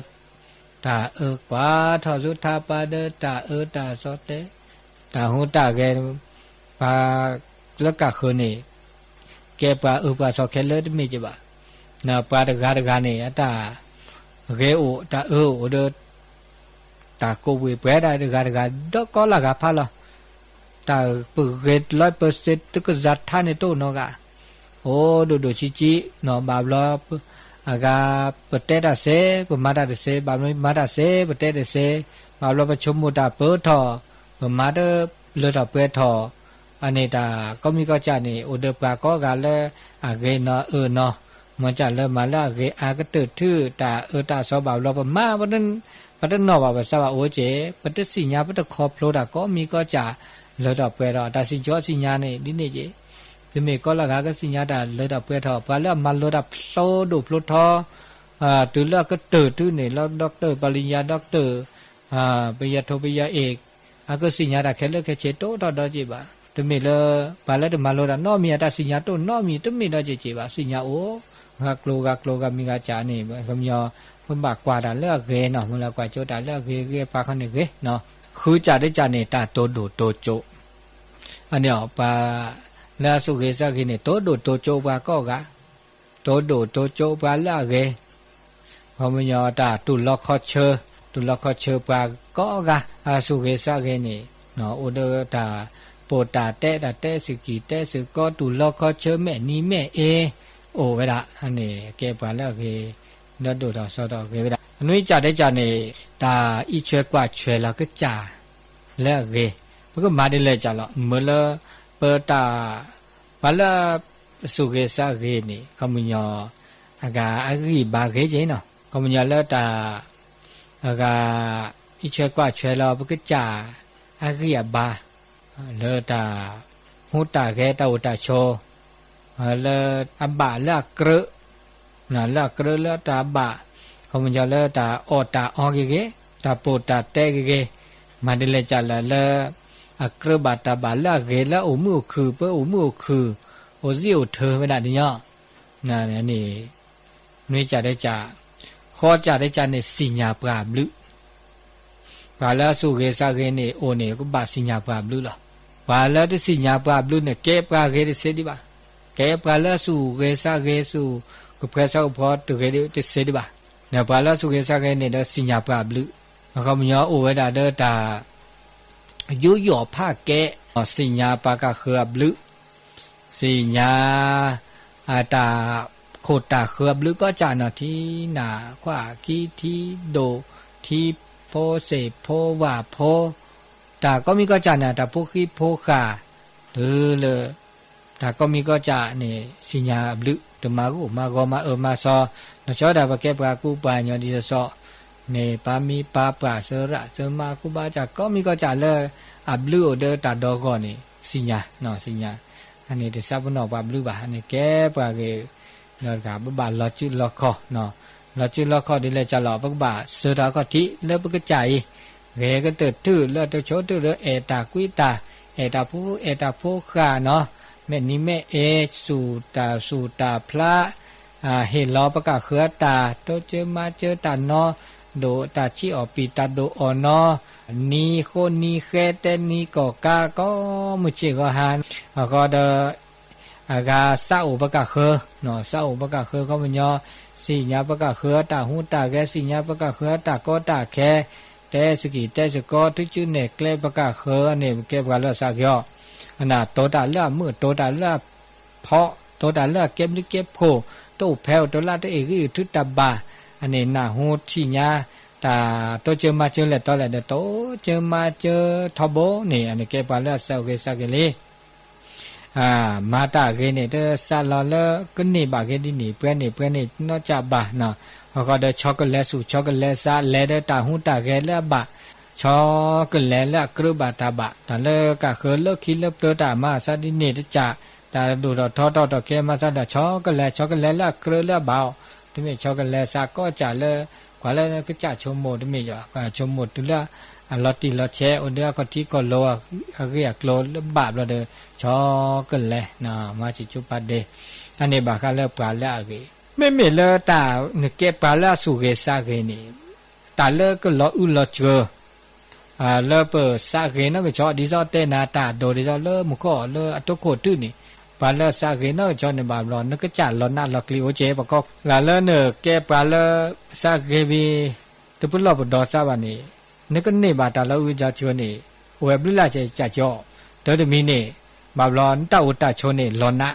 ตากว่าทอสุทาปาเด้อตาตาสอเตตาหูตาแกปาแล้วก็คือนี่แกปาปาสอแกเลยไม่ใช่ปะนะปาตกาเนี่ยตาเกอตาเดตาโกวีเปได้ตกาดอกก็ละกาพาละตาปเกต100%ตึกจัดท่าในตู้นกะโอ้ดูชินอบาบลอากาปเตตาเซปมาตาเซบาบมาตาเซปเตตเซบาบลประชุมมุตาเปิดทอปมาตาเลือดเปิดทออันนี้ตาก็มีก็จะนี่อุดปาก็กาเลอาเกนเนาะมันจะเริ่มมาแล้วเกอากระตือทื่อตาตาสอบาวเราปมาวันนั้นนอกว่าสว่าโอเจปฏิสิญญาปฏิครอบโลดาก็มีก็จะเลือดเปรตตาสิจอสิญญาเนี่ยดิเนี่ยเจจะมีก็ละก็สิญญาตาเลือดเปรตพอแล้วมาโลดาโลดูพลุทอตื่นแล้วก็ตื่นทื่อเนี่ยแล้วด็อกเตอร์ปริญญาด็อกเตอร์ปริญญาโทปริญญาเอกก็สิญญาตาแค่เลือกแค่เชโตดอจีบะจะมีเลยพอแล้วมาโลดานอมีตาสิญญาโตนอมีจะมีดอจีบะสิญญาโอกักโลกับมีกาจานี่คำยอเพิ่นบากกว่าดาเลือกเกเนาะมันละกว่าโจดาเลือกเกปาคันนี่เกเนาะคือจะได้จานี่ตาโตดูโตโจอันนี้ปาละสุเกสะเกนี่โตดูโตโจปาก็กะโตดูโตโจปาละเกพอมันยอตาตุลคอเชปาก็กะอาสุเกสะเกนี่เนาะโอเดตาโปตาเตสกิเตสก็ตุลคอเชแม่นี่แม่เอโอ้เวลาอันนี้แกปาแล้วเกนดดูดอสอดอเกเวลาอันนี้จะได้จานี่ตาอีเชกว่าเชละก็จ่าแล้วเกพวกมาได้เลยจ้ะละเมื่อละเปิดตาปาละสุเกสะเกนี่คำยออากาอากีบาเกเจเนาะคำยอแล้วตาอากาอีเชกว่าเชละพวกจ่าอากีบาแล้วตาหูตาแกตาอุตาโชละอบาละเกรนะละเกรละตาบะคำยอแล้วตาออตาออเกตาโปตาเตเกมาได้เลยจ้ะละอักระบาตาบาละเกละอุมุคือเปอุมุคือโอซิโอเธอไม่ได้เนี่ยนะนี่นี่จะได้จ้ะข้อจะได้จ้ะเนี่ยสิญญาปราบลึปาละสุเกสะเกนี่โอเนี่ยก็บาสิญญาปราบลึล่ะปาละที่สิญญาปราบลึเนี่ยแกปราเกได้เสดิบะแกปาละสุเกสะเกสุก็เพรสเอาพอตัวเกได้เสดิบะเนี่ยปาละสุเกสะเกเนี่ยได้สิญญาปราบลึเขามันยอโอเวดาเดตายุยอผ้าแกะสิญญาปากะเขือบลึสิญญาอาตาโคตาเขือบลึก็จานะที่หนาขวากีที่โดที่โพเสโพว่าโพตาก็มีก็จานะตาโพคีโพขาเลยตาก็มีก็จาเนี่ยสิญญาบลึตมากูมาก็มามาซอนชอดาปะแกปะกูปายอดีซอเนปามีปาปะเสระเสมาคุบาจาก็มีก็จะเลยอับลูเดตาดอกนี่สิญญาเนาะสิญญาอันนี้ที่ทราบว่าอับลูบะอันนี้แก่ปะเกนอกับบาลอจิลอคอเนาะลอจิลอคอดิเลยจะหล่อปักบะเสระก็ทิเลิกปักใจเกก็เติดทื่อเลิกตัวโชดตื้อเอตากุยตาเอตาผู้ขาเนาะแม่นี้แม่สู่ตาพระเห็นล้อประกาศเขือตาโตเจอมาเจอตาเนาะโดตาชิออปีตาโดออนอนี่โคนี่แค่แต่นี่ก็กาก็มุจิก็หันก็เดอากาซาอุปกาเคเนาะซาอุปกาเคก็มันยอสิญญาปกาเคตาหูตาแกสิญญาปกาเคตาก็ตาแค่แต่สกิแต่สก็ทุจุเนกเลปกาเคเนี่ยเก็บกันแล้วสักย่ออันน่ะโตตาเลือมือโตตาเลือเพาะโตตาเลือเก็บหรือเก็บโพโตแผ่วโตลาตเอกคือทุตตาบา อันนี้น่าฮู้ที่ญาตาโตเจอมาเจอแลตอแลเดโตเจอมาเจอทบนี่อันนี้แกปาละซาเกซาเกเลมาตาเกนี่เตซาลอเลกนี่บาเกดินี่เพื่อนนี่นอกจากบาเนาะเขาก็ได้ช็อกโกแลตสูช็อกโกแลตซาเลเดตาฮู้ตาเกเลบะช็อกโกแลตละกรุบาตาบะตาเลกะเคลคิลเปตามาซาดินี่ตจะตาดูดทอแกมาซาดช็อกโกแลตละกรุละบาที่มีช็อกโกแลตซาก็จะเลกว่าแล้วก็จะชมหมดที่มีจ้ะชมหมดตุละลอติลอเชอุนเดียก็ที่ก็โลเรียกโลบาปเราเด้อช็อกโกแลตนะมาสิจุปัดเดอันนี้บาคาเลปลาละเกไม่มีเลตาเนี่ยเก็บปลาละสุเกซาเกนี่ตาเลก็ลออุลอเจอเลเปซาเกนะก็ชอดิซอเตนาตาโดดิซอเลมุก็เลอตุโคตุนี่ปลาละซาเกนะชอในบาปลอนนก็จัดลอนาลอกลิโอเจปะก็ลาเลเนี่ยเก็บปลาละซาเกบีตะปุลอบดอซาบานี่นี่ก็นี่บาตาละอุจาชวนี่เวบลิลาเจจะจ่อเตอร์มีนี่บาปลอนตาอุตาชวนี่ลอนะ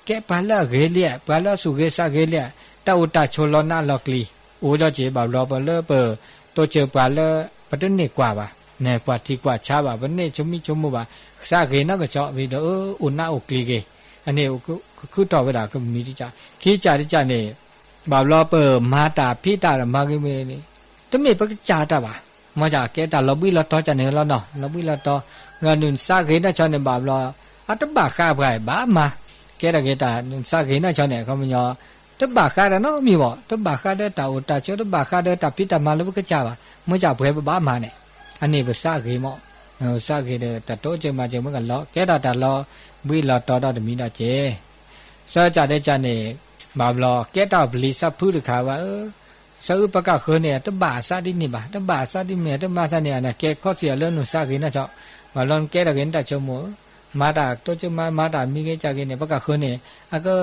แกปลาละเกเลียปลาละสุเกซาเกเลียตาอุตาชวลอนาลอกลิโอจาเจบาปลอปเลเปตัวเจอปลาละปะตนี่กว่าบาเนี่ยกว่าที่กว่าชาบาบันนี่ชมมีชมมุบาซาเกนะก็จ่อวิดอุณาอุกลีเกอันนี้คือต่อเวลาก็มีที่จะขี้จ่าที่จะเนี่ยบาปลอเปมาตาพี่ตามาเกเมนี่ตมีปะจ่าตาบามาจากแกตาลบิลตอจะเนี่ยแล้วเนาะลบิลตอเราหนุนซาเกนะชอเนี่ยบาปลออัตบะข้าไปบามาแกตาหนุนซาเกนะชอเนี่ยเขาไม่ยอตบะข้าเนาะมีบ่ตบะข้าเดตาอุตาชตบะข้าเดตาพี่ตามาลบิกจ่าบามาจากเพื่อบามาเนี่ยอันนี้เป็นซาเกมั้งซาเกเดตาโตเจมาเจมันก็ล้อแกตาล้อบิลตอดมีดาเจซาจ่าได้จ่าเนี่ยบาปลอแกตาบลิซาพูดข่าวว่าsa u pa ka kho ne ta ba sa di ni ba ta ba sa di me ta ma sa ne na ke kho sia le nu sa ge na cho ba lon ke da ge ta cho mo ma da to cho ma da mi ge cha ge ne pa ka kho ne a ko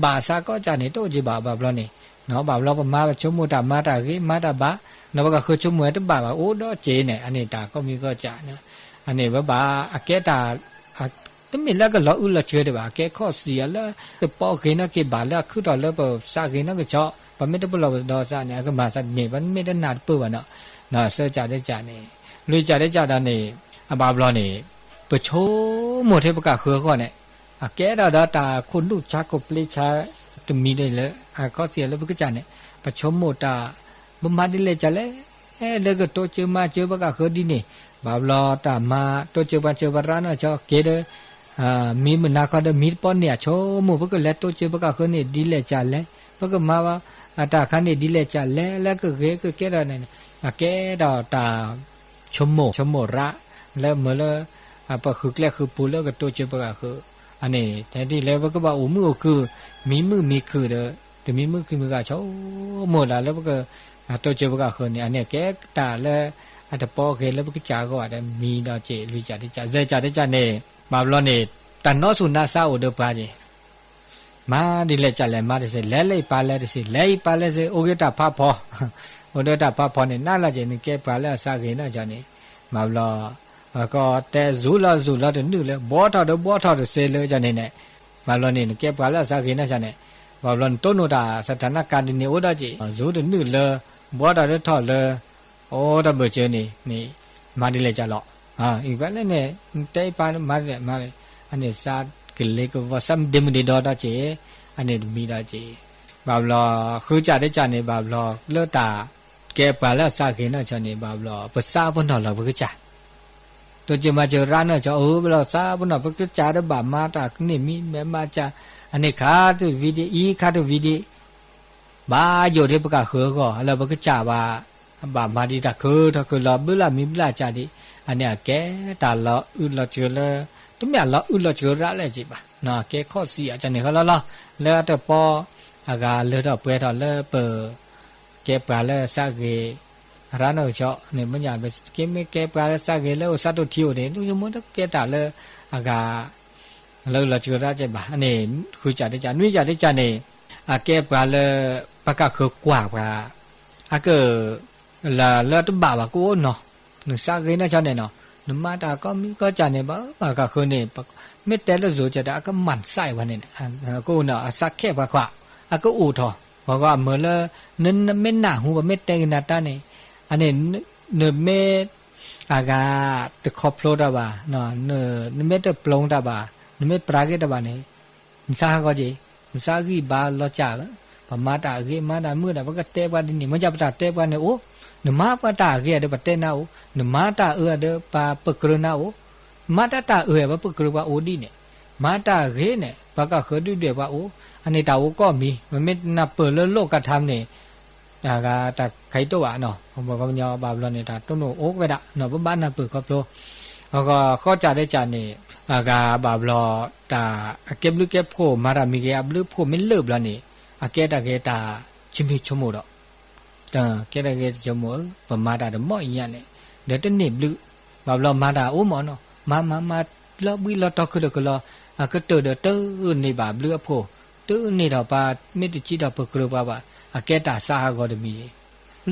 ba sa ko cha ne to ji ba lo ne no ba lo pa ma cho mo da ma da ge ma da ba no pa ka kho cho mo ta ba o do je ne ani ta ko mi ko cha ne ani ba a ke taตมีแล้วก็ล้ออุลเชื่อได้บ่าแกข้อเสียแล้วแต่ปอเกนะเกบาแล้วคือตอนแล้วซาเกนะก็เจาะปะไม่ได้บ่เราดอซาเนี่ยก็มาซะนี่มันไม่ได้นาดปื้อวะเนาะน่ะเสจ่าได้จ่านี่ลุยจ่าได้จ่าดานี่บาบลอนี่ปะโชหมดเทปกะคือก็เนี่ยแกดาตาคนลูกชาก็ปลิชาตมีได้เลยข้อเสียแล้วก็จ่าเนี่ยปะโชหมดตาบ่มาได้เลยจ่าเลยแล้วก็โตเจอมาเจอปกะคือดีนี่บาบลอตามาโตเจอบารานะเจาะเกเดมีมันนาคาเดมีปอนเนี่ยโชมูพวกเลโตเจปกะคนนี่ดีเลจ่าเลยพวกมาว่าตาคันนี่ดีเลจ่าเลยแล้วก็เกดาเนี่ยแกดาตาชมโมระแล้วเมื่อละปะคือแกคือปูแล้วก็โตเจปกะคืออันนี้แต่ที่แล้วก็ว่าโอ้มือคือมีมือมีคือเด้อแต่มีมือคือมือกะโชหมดแล้วก็โตเจปกะคนนี่อันนี้แกตาแล้วอัตปอเกแล้วก็จ่าก็ว่าได้มีดาเจลุยจ่าได้จ่าเจจ่าได้จ่าเนี่ยบาบลอนี่ตันนอสุนาซาโอเดปาจิมาดิเลจัลเลมาดิเซเลเลปาเลดิเซเลปาเลเซโอเกตาพาพอโอเดตาพาพอนี่นาละจินี่เกปาเลซาเกนะจานี่บาบลอก็แต่ซูลาดนึเลบ่ทอดเซเลจานี่เนี่ยบาบลอนี่เกปาเลซาเกนะจานี่บาบลอนโตโนดาสถานการณ์นี่โอดาจิซูดนึเลบ่ทอดเลโอดาเบเจนี่มาดิเลจาลออีกแบบเนี่ยเตยปานมาเลยอันนี้ซากิเลกว่าซัมเดมเดดอดาเจอันนี้มีดาเจบาบลอคือจ่าได้จ่าเนี่ยบาบลอเลตาแกปาละซาเกนะจ่าเนี่ยบาบลอภาษาพุ่นเราบ่คือจ่าตัวจะมาเจอร้านน่ะจ่าบลอซาพุ่นเราบ่คือจ่าได้บามาตานี่มีแม่มาจ่าอันนี้ขาตุวิดีอีขาตุวิดีบาอยู่ที่ปะกะคือก็เราบ่คือจ่าบามาดีตะคือถ้าคือเราบ่ล่ะมีบ่ล่ะจ่าดิอันเนี้ยแกตาละอุละเจอละตุเมียละอุละเจอระเลยจิบะนะแกข้อเสียจังนี่เขาละแล้วแต่ปออากาเลดเปดเลเปแกปลาเลซาเกร้านเอาเจาะเนี่ยมันอย่างเป็นแกไม่แกปลาเลซาเกแล้วซาตุทิวเนี่ยทุกอย่างมันแกตาเลอากาแล้วละเจอระจิบะอันนี้คือจ่าได้จ่านุ้ยจ่าได้จ่าเนี่ยแกปลาเลปากกาคือกว่าปลาก็ละตุบ่าวกูเนาะนึกซาเกนะชาเนี่ยเนาะนมาตาก็มีก็จาเนี่ยบ่ก็คือเนี่ยไม่แต่ละโซจะได้ก็มันไส้วันเนี่ยกูเนาะสักแค่ว่าก็อู่ทอ ဘောကမလနမနာဟူမတေကနာတနေအနေနမေအာဂါတခေါပလိုတာပါနော်နမေတပလုံးတာပါနမေပရာဂေတပါနေစာကောကြီးစာဂီဘာလောချာဗမာတာဂေမာတာမှုတာဘကတဲပါဒီနေမကြပတာတဲပါနေအိုနမပတာဂေတဲ့ပတဲနာအိုနမတာတဲ့ပါပကရနာအိုမတတာဘပကရပါအိုဒီနေမာတာဂေနေဘကခဒုတဲ့ပါအိုအနေတာအိုကောမီမမေနာပလလောကထမ်းနေဒါကတခိုက်တော့ပါနော်ဘောကညောဘာဘလနေတာတုံးအိုဝဲတာနော်ဘဘာနာပကပလောခေါ်ကြတဲ့ကြနေအာကဘာဘလောတာအကက်ဘလူကက်ဖို့မာရာမီကဘလူဖို့မင်းlöบလာနေအကဲတကဲတာချင်းမချုံမို့တော့တာကဲတကဲချုံမို့ပမာတာတော့မော့ရနေတဲ့တနေ့ဘလူဘာဘလောမာတာအိုမော်နော်မလောဘီလောတော့ကလောအကတတနေပါဘလူအဖို့တူနေတော့ပါမိတကြည့်တော့ပကရပါအကဲတာစာကောတမီ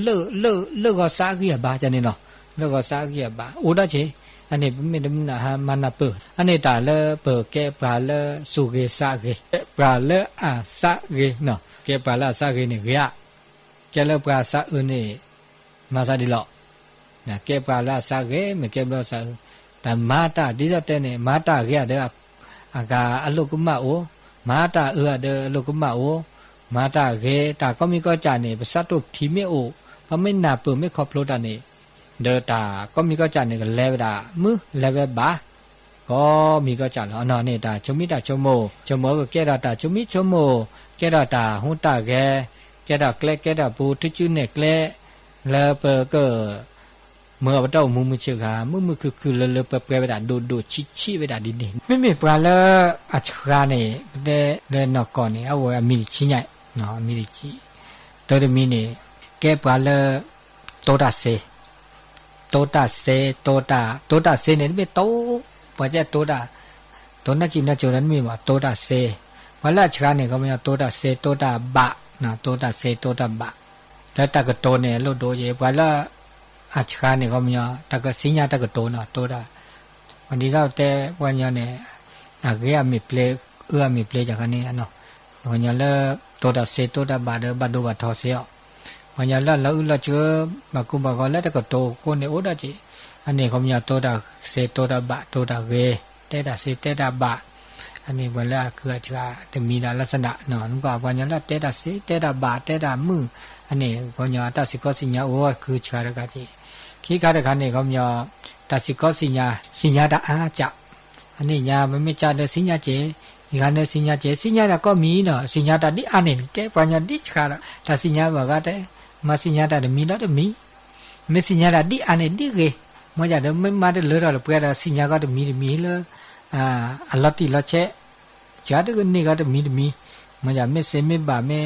လောကစာကြီးဘာကြနေနော်လောကစာကြီးဘာအိုတော့ချေအနေမိဒမနာဟာမနာပအနေတာလေပကဲပါလေစုကေစာကေပါလေအာစာကေနော်ကဲပါလာစာကေနေကြကဲလေပါစာအနေမစာဒီလောနာကဲပါလာစာကေမကဲဘလောစာဒါမာတာဒီတော့တဲ့နေမာတာကြတဲ့အကအလုကမအိုမာတာတဲ့အလုကမအိုမာတာကေတာကောမီကောကြနေပစတ်တို့ထီမေအိုပမေနာပမေခေါပလိုတာနေเดตาก็มีก็จันนี่ก็เลเวลามือเลเวลบาก็มีก็จันแล้วนี่ตาชมิตาชโมก็แกดาตาชมิชโมแกดาตาหุตาแกดาแกลแกดาปูทุจุเนี่ยแกลเลเปก็เมื่อวันเจ้ามือเชื่อขามือคือเลเปเวลาดูชิเวลาดิไม่มีปลาเลอัจฉริยะนี่เดนอกก่อนนี่เอาไว้มีชิ้นใหญ่เนาะมีชิ้นตัวมีนี่แกปลาเลโตตาเซ多大些多大些呢？没多，或者多大那几那就人没嘛多大些，完了其他呢个么样多大些多大把，那多大些多大把，แล้วตาก多呢路多些，完了啊其他呢个么样，ตาก新呀ตาก多呢多大，วันนี้เราแต่วันนี้เนี่ยเกี่ยมีเพลมีเพลจากอันนี้เนาะวันนี้แล้ว多大些多大把的把ดู把ทอเสียวันนี้เราเจอบางคนบอกว่าแล้วแต่ก็โตคนในโอ้ดาจีอันนี้เขามีโตดาเซโตดาบะโตดาเกเตดาเซเตดาบะอันนี้วันละคืออาจจะมีลักษณะเนาะนึกว่าวันนี้ละเตดาเซเตดาบะเตดามืออันนี้วันนี้ตัดสิกสิญญาโอ้คือชาดกาจีขี้ขาดกันเนี่ยเขามีตัดสิกสิญญาดาอาจะอันนี้ญาไม่จัดเลยสิญญาเจอีกอันนึงสิญญาเจสิญญาก็มีเนาะสิญญาดาดิอันนี้แกวันนี้ดิชาดตัดสิญญาบอกว่ามาสิญญาได้มีแล้วมีไม่สิญญาได้อันนี้ดีเกมันจะได้ไม่มาได้เลยเราเพื่อเราสิญญาก็ได้มีเลยอัลลัติละเชจ้าได้ก็นี่ก็ได้มีมันจะไม่เสไม่บาไม่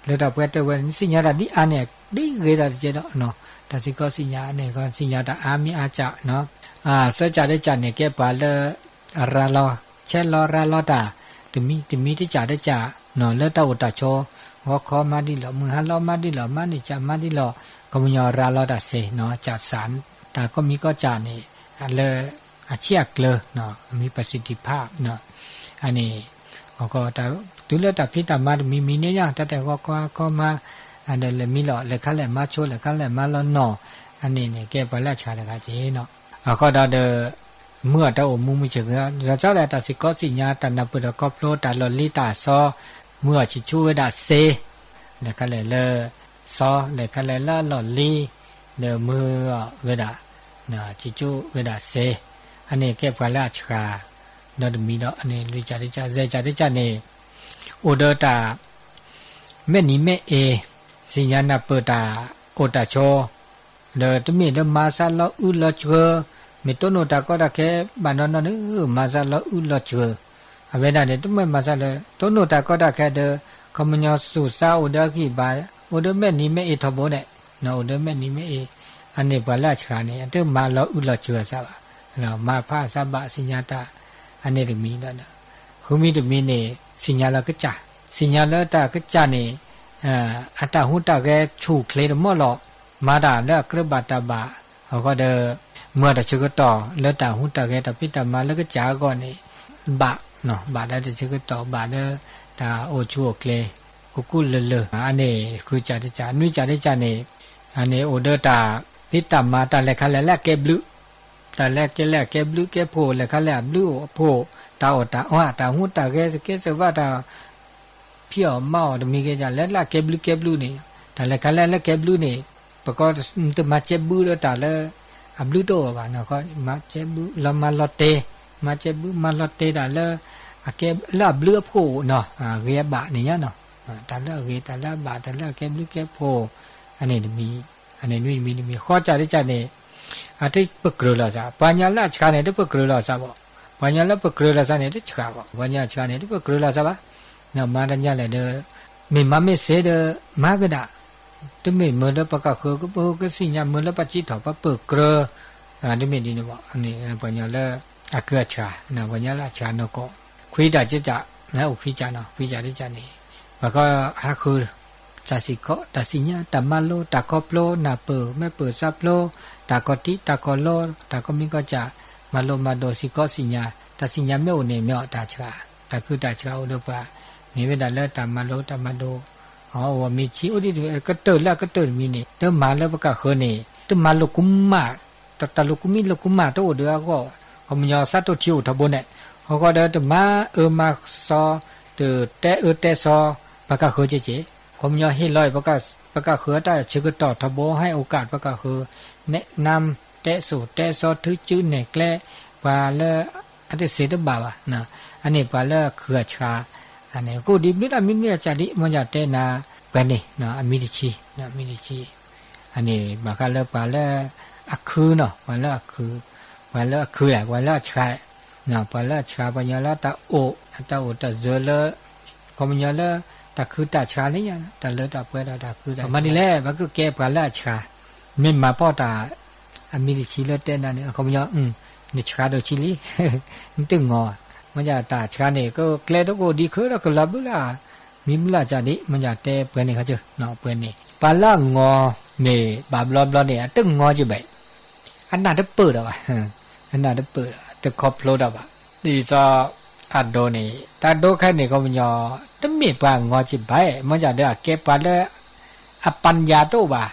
เลยเราเพื่อแต่ว่าสิญญาได้อันนี้ดีเกเราจะได้เนาะแต่สิก็สิญญาเนี่ยก็สิญญาได้อามีอาจาเนาะเสียใจได้จานเนี่ยแกปาเลยราลอเชลอราลอตาที่มีที่จ่าได้จ่าเนาะแล้วตาอุตาโชว่าขอมาดิหรอมือหันล้อมาดิหรอมาดิจ่ามาดิหรอก็มีราลอดาเซเนาะจัดสารแต่ก็มีก็จ่านี่เลยอาเชียกเลยเนาะมีประสิทธิภาพเนาะอันนี้ก็แต่ดูแลแต่พิจารณามีเนี่ยอย่างแต่ก็มาอันเดลมีหรอเลยขั้นแหลมมาโชว์เลยขั้นแหลมมาแล้วเนาะอันนี้เนี่ยแกไปแล้วชาเลยครับเจ๊เนาะก็ได้เดเมื่อเรามุมมิจฉาเราเจ้าแต่สิก็สิญญาแต่นับเป็นก็โปรแต่ลอลิตาซอเมื่อชิชูเวดาเซแล้วก็เลยซอแล้วก็เลยละหล่อลีเดเมื่อเวดานะชิชูเวดาเซอันนี้เก็บไว้ละชาเนาะมีเนาะอันนี้ลิจาเซจาเนี่ยอุดตาเมนิเมเอสิญญาณเปิดตาโอตาโชเดตุมีเดมาซาลอุลเชมีต้นโอตาก็ได้แค่บานนั้นนึมาซาลอุลเชအဝေဒနဲ့တမမဆလဲတုံးတို့တာကောတာခဲတဲ့ကမညဆူစာဥဒခိပါဥဒမဲ့နိမဲ့အထဘောနဲ့နော်ဥဒမဲ့နိမဲ့အနေဘလချာနေအတမလောဥလချွေစားပါနော်မဖဆဘစညာတာအနေရမီလာခုမီတမင်းနေစညာလာကကြစညာလာတာကကြနေအတဟုတကဲချုပ်ကလေးမော့လောမာတာလက်ကရဘတာဘာဟောတဲ့เมื่อตะชกต่อแล้วตาหุตะแกตะปิตะมาแล้วก็จ๋าก่อนนี่บะเนาะบาดได้จะก็ต่อบาดเด้อตาโอชัวเคล กุเลเลอันนี้คือจาดิจานุจาดิจานี่อันนี้โอเดตาพิตามาตาเลคะแลแกบลุตาแลแกแลแกบลุแกโพเลคะแลบลุโพตาอตาอ้าตาหูตาแกสว่าตาเพียวเมาดมีแกจาแลละแกบลุนี่ตาเลคะแลแกบลุนี่ปะก็ตมาเจ็บบุลตาเลอับลุโตบานะก็มาเจ็บบุละมาลอเตมาเจ็บบุมาลอเตตาเลอะแกละบลุโพเนาะเรียบะนี่เนาะตาละเรตาละบาตาละแกบลุแกโพอันนี้มีอันนี้มีข้อจาริจานี่อาทิปกรลาซาปัญญาละชาเนี่ยปกรลาซาบ่ปัญญาละปกรลาซาเนี่ยชาบ่ปัญญาชาเนี่ยปกรลาซาบ่นะมาดัญญาเลยเด้อมีมาเมเสเด้อมาเวดาตมีมือละปะกะคือก็บ่ก็สิญามือละปะจิตอปะปกรอันนี้ดีนี่บ่อันนี้ปัญญาละอะกะชานะปัญญาละชาเนาะก็คุยดาจิจะนะอุพิจานะพิจาริจานี่บ่ก็หาคือสาสิโกตาสิญาตามาโลตากอโปลนาเปแม่เปิดซับโลตากอติตากอโลตากอมิก็จะมาโลมาโดสิโกสิญาตาสิญาเมโอเนเมอตาชาตาคือตาชาอุดปะมีเวดาเลตามาโลตามาโดอ๋อว่ามีชีอุดิก็เตอละก็เตอมีนี่เตมาแล้วปะกะเฮนี่เตมาโลกุมมาตาโลกุมิโลกุมาโตเดอก็ขมยอสัตโตทิวทบเนี่ยเขาก็เดตมามาซอเตเตซอปะกะเฮเจผมยอให้ลอยประกาศเขือได้ชื่อต่อทบให้โอกาสประกาศเขือแนะนำแต่สูตรแต่ซอถือจื้อเนี่ยแกล้ปลาเลอันที่เสียดบ่าวนะอันนี้ปลาเลเขือชาอันนี้กูดิบนิดมิมีจาริมันจะเตนาเป็นนี่นะมิดิชีนะมิดิชีอันนี้บางครั้งเลปลาเลอักคือเนาะปลาเลอักคือปลาเลอักคือแหละปลาเลชานะปลาเลชาปัญญาละตาโอตาเจเลคอมญาละตาคือตาชาเนี่ยนะตาเลือดตาเปื่อยตาคือตามันนี่แหละมันก็แก้ปลาละชาไม่มาป้อตาอเมริชีเลเต้นนั่นเนี่ยเขาไม่ยอมนี่ชาโดชิลีมันตึงงอมันจะตาชาเนี่ยก็แกล้ตัวก็ดีขึ้นแล้วก็ลับละมีมุลาจาดิมันจะเตะเปื่อยนี่เขาเจอเนาะเปื่อยนี่ปลาละงอเมบาบลอบลอเนี่ยตึงงอจีไปอันนั้นจะเปิดอ่ะอันนั้นจะเปิดจะครอบโลดอ่ะดีซออัดโดนี่ตาโดแค่นี่ก็มันยอตมีปางงอจิบไปมันจะได้เก็บปลาเลอปัญญาโตบา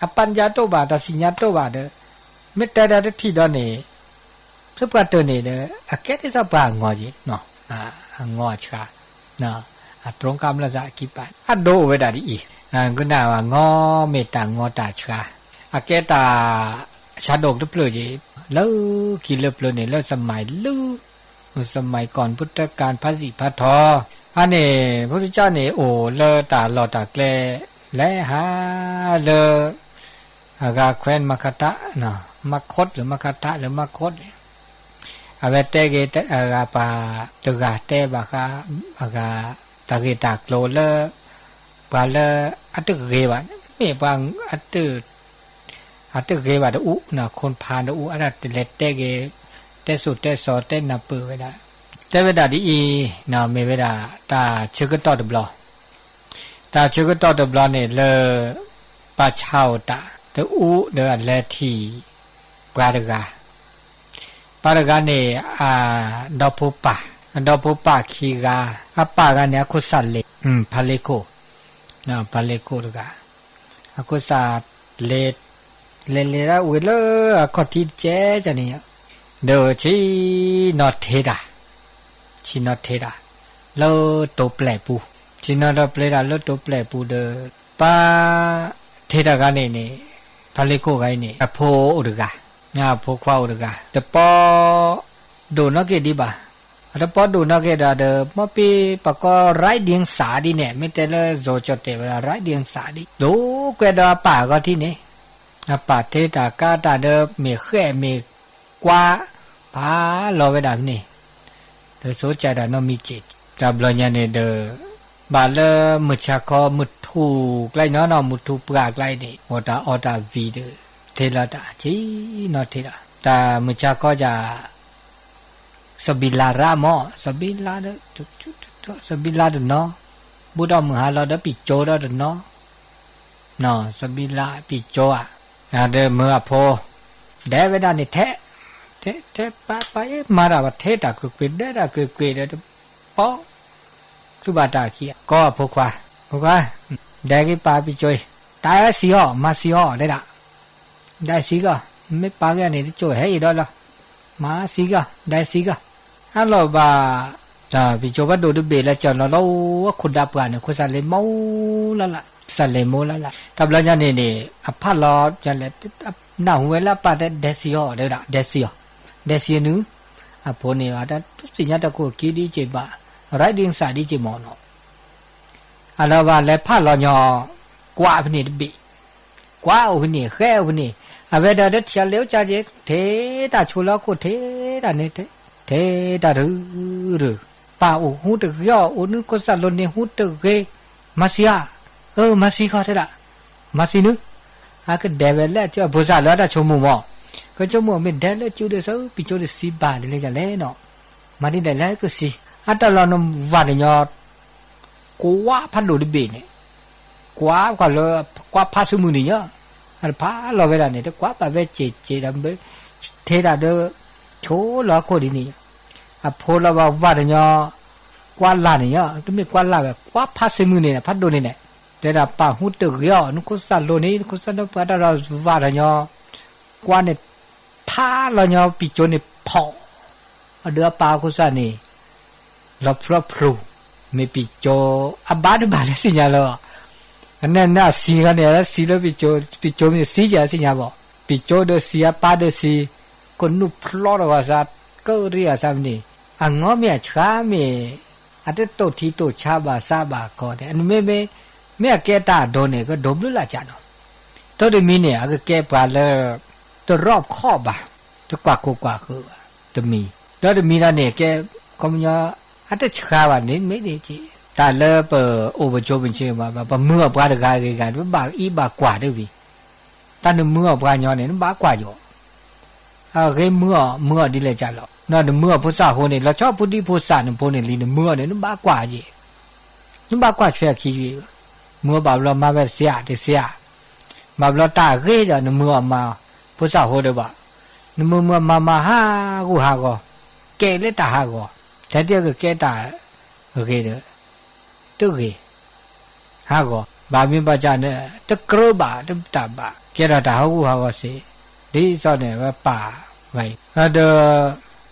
อปัญญาโตบาตาสิญญาโตบาเด้ไม่แต่ได้ที่ดอนนี่สุปกะตัวนี่เด้อแก่ที่จะปางอจิเนาะงอชาเนาะตรงกรรมละจะกี่ปานโดเวดาดีก็น่าว่างอเมตตางอตาชาแก่ตาชาดกตะเปลือยแล้วกี่เล็บเลยนี่แล้วสมัยลื้อสมัยก่อนพุทธกาลพระสิพระทออันนี้พระพุทธเจ้านี่โอ้เลอตาหลอตาแกลและหาเลอกาแควนมคตะนะมคตหรือมคตะหรือมคตอาเวเตเกตกาปาตกาเตบากาอากาตะเกตากโลเลปาเลอัตเกวะไม่บางอัตเกวะอุนะคนพาลอุอันนั้นเลเตเกเตสุเตสอเตนับเปเวดาเตเวดาดีนาเมเวดาตาชื่อก็ต่อดบลอตาชื่อก็ต่อดบลอเนี่ยเลปาชาวตาเตอุเดอเลทีปารกาเนี่ยดอปุปะคีกาอปากาเนี่ยคุสัลเลพาเลโกนะพาเลโกดกาคุสัลเลระเวลคอติเจจะเนี่ยเดอชีนอเทดาชินอเทดาโลโตเปลปูชินอตเปลดาโลโตเปลปูเดปาเทดากาเนี่ยพาเลโกไกเนี่ยอโพอุดกาโพควาอุดกาแต่ปอโดนนักเกดีบ่าแต่ปอโดนนักเกดาเดมอปีปะก็ไรเดียงสาดีเนี่ยไม่แต่ละโจจดเตเวลาไรเดียงสาดีโดเกดาป่าก็ที่นี่ป่าเทดากาตาเดเมแค่เมกว่าพาลอเวดานี่เดโซจาดานอมิจิตาบลอญาเนเดบาเลมุชาคอมุทูใกล้น้อมุทูปราใกล้นี่ออตาวีเดเทลาตาจีนอเทลาตามุชาคอจะสบิลารามอสบิลาเดสบิลาเดเนาะบุดอมหาลอเดปิโจดอเดเนาะเนาะสบิลาปิโจอะเดเมื่อพอเดเวดานี่แท้ปะมาราว่าเทตาคือเกดดาคือเกดปอสุบาตาคีก็พวกว่า โอเคได้กี่ปาปีจอยตายแล้วสีอ๋อมาสีอ๋อได้ละได้สีก็ไม่ปาแกนี่จอยให้อีกแล้วล่ะมาสีก็ได้สีก็ฮัลโหลบ่าจ้าปีจอยว่าดูดูเบลแล้วจอนเราขุดดับกันเนี่ยขุดสันเลโมละละสันเลโมละละกับแล้วยันนี่อภัลลอจันเลยหน้าหัวละปาได้เดซิอ๋อได้ละเดซิอ๋อเดซินึอพอนี่ว่าสิญญาตะโกกีดีเจบะไรดิ้งสาดีเจมอนออะลาว่าเลพะลอญอกว่าพนี่ดบิกว่าอุนี่แค่อุนี่อะเวดาเดชะเลวจาเจเทตาชูลอโคเทตาเนเทตารุปาอุหูตะยออุนึกสัลโลเนหูตะเกมาซิยามาซิคอเทละมาซินึอะกะเดเวลละจอบุษาลอดาชุมุมอก็จมูกไม่ได้แล้วจูเดซปิจูเดสีบาเลยจะเล่เนาะมาดีได้แล้วก็สิอัตลอนวาดญอกว่าพันโลดิเบเนี่ยกว่าเลยกว่าพาสมุนี่เนาะอันพาเราเวลาเนี่ยกว่าปะเวเจดัมเบเทระเดโชลอโคดินี่อะโพลาวาดญอกว่าลาเนี่ยตุไม่กว่าลาแบบกว่าพาสมุนี่เนี่ยพัดโดนี่เนี่ยแต่ละปะหุตกยอนุคุสัลโลนี่นุคุสันปะดารวาดญอกว่าเนี่ยท่าเราเนาะปีโจนี่พอเดือปากุซานี่ลับฟลอพลูไม่ปีโจอบาดบาดสิญญาโลอันนั้นน่ะสีกันเนี่ยสีแล้วปีโจมีสีจะสิญญาบ่ปีโจเดสีปาเดสีคนนุพลอดว่าซะก็เรียซะนี่อ่ะงอเมียช้าเมอัตโตทีโตชาบาซาบาก็แต่อันเมแกตาโดนเนี่ยก็ดมลุละจ้ะเนาะตอดิมีเนี่ยก็แกปาเลตัวรอบข้อบะตัวกว่าคือตัวมีแล้วตัวมีแล้วเนี่ยแกคำว่าอัตชาบะนี่ไม่ได้จีแต่เลิปโอเวอร์โจเป็นเชื่อมาแบบเมื่อปลาตะการกันว่าบางอีบางกว่าด้วยวิแต่เมื่อปลาเนาะเนี่ยบางกว่าอยู่เมื่อดีเลยจ้ะหรอกนั่นเมื่อพุทธะคนเนี่ยเราชอบพุทธิพุทธะเนี่ยพวกเนี่ยลีเนี่ยเมื่อเนี่ยบางกว่าจีนี่บางกว่าช่วยคิดเมื่อแบบเรามาแบบเสียแบบเราตาเกยเนี่ยเมื่อมาพุทธะโหดบ่นมือมาหากูหาก็แกเลตาหาก็แต่เดี๋ยวก็แกตาโอเคเด้อตึกหาก็บามีปัจจาเนี่ยตะกรบะตะตาบะแกระตาหากูหาก็สิดีซอเนี่ยว่าป่าไว้เด้อ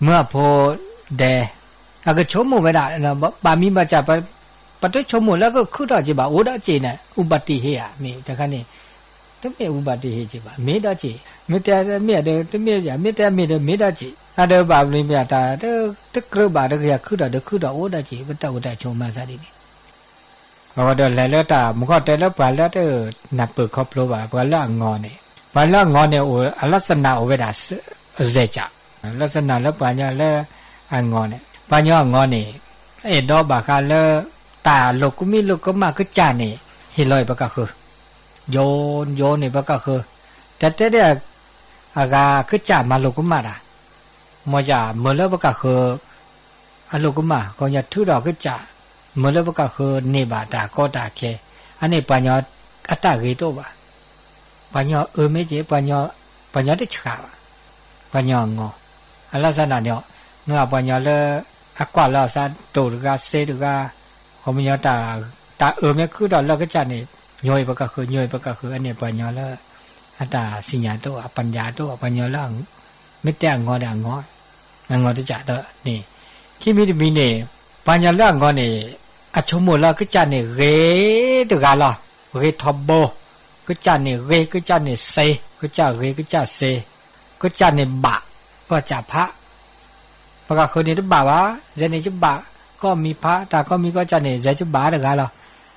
เมื่อพอเดก็ชมหมู่ไม่ได้นะบามีปัจจาปะตะชมหมู่แล้วก็คือดอจิบะโอดอจิเนี่ยอุบัติเหตุมีแต่คันนี้ต้องมีอุบัติเหตุจิบะมีดอจิไม่แต่ไม่เด้อไม่อย่าไม่แต่ไม่เด้อไม่ได้จีอะเด้อบาปนี่มีตาเด้อตะกรบาเด้อคือดอโอดาจีบ่ตะโอดาชมมาซะดิบ่ว่าเด้อแล้วตามันก็แต่ละบาแล้วเด้อนับเปิดครอบโลบาบ่ละงอเนี่ยบ่ละงอเนี่ยโออลักษณะโอเวดาเซจาลักษณะแล้วปัญญาแล้วอันงอเนี่ยปัญญางอเนี่ยไอ้ดอกบาคาแล้วตาโลกุมิโลกมาคือจาเนี่ยเฮลอยบ่ก็คือโยนเนี่ยบ่ก็คือแต่เด้ออากาคือจามาโลกุมาดามอจาเมื่อแล้วก็คืออโลกุมาก็อย่าทุดอกก็จาเมื่อแล้วก็คือเนบาตาก็ตาแค่อันนี้ปัญญาอัตตาเกโตบะปัญญาไม่เจปัญญาได้ฉาปัญญางออลักษณะเนี่ยเมื่อปัญญาแล้วอากว่าแล้วซะโตกะเซตกะเขาปัญญาตาไม่คือดอกแล้วก็จานี่ย่อยก็คืออันนี้ปัญญาแล้วอัตตาสิญญาโตปัญญาโตปัญญาแล้วไม่แต่งอได้งอที่จะเด้อนี่คิมิมีนี่ปัญญาละงอนี่อชมุละก็จะนี่เรตกาละเรทอบโบก็จะนี่เรก็จะนี่เซก็จะเรก็จะเซก็จะนี่บะก็จะพระปกตินี่บะวะเจนี่จะบะก็มีพระแต่ก็มีก็จะนี่เจจะบะตกาละ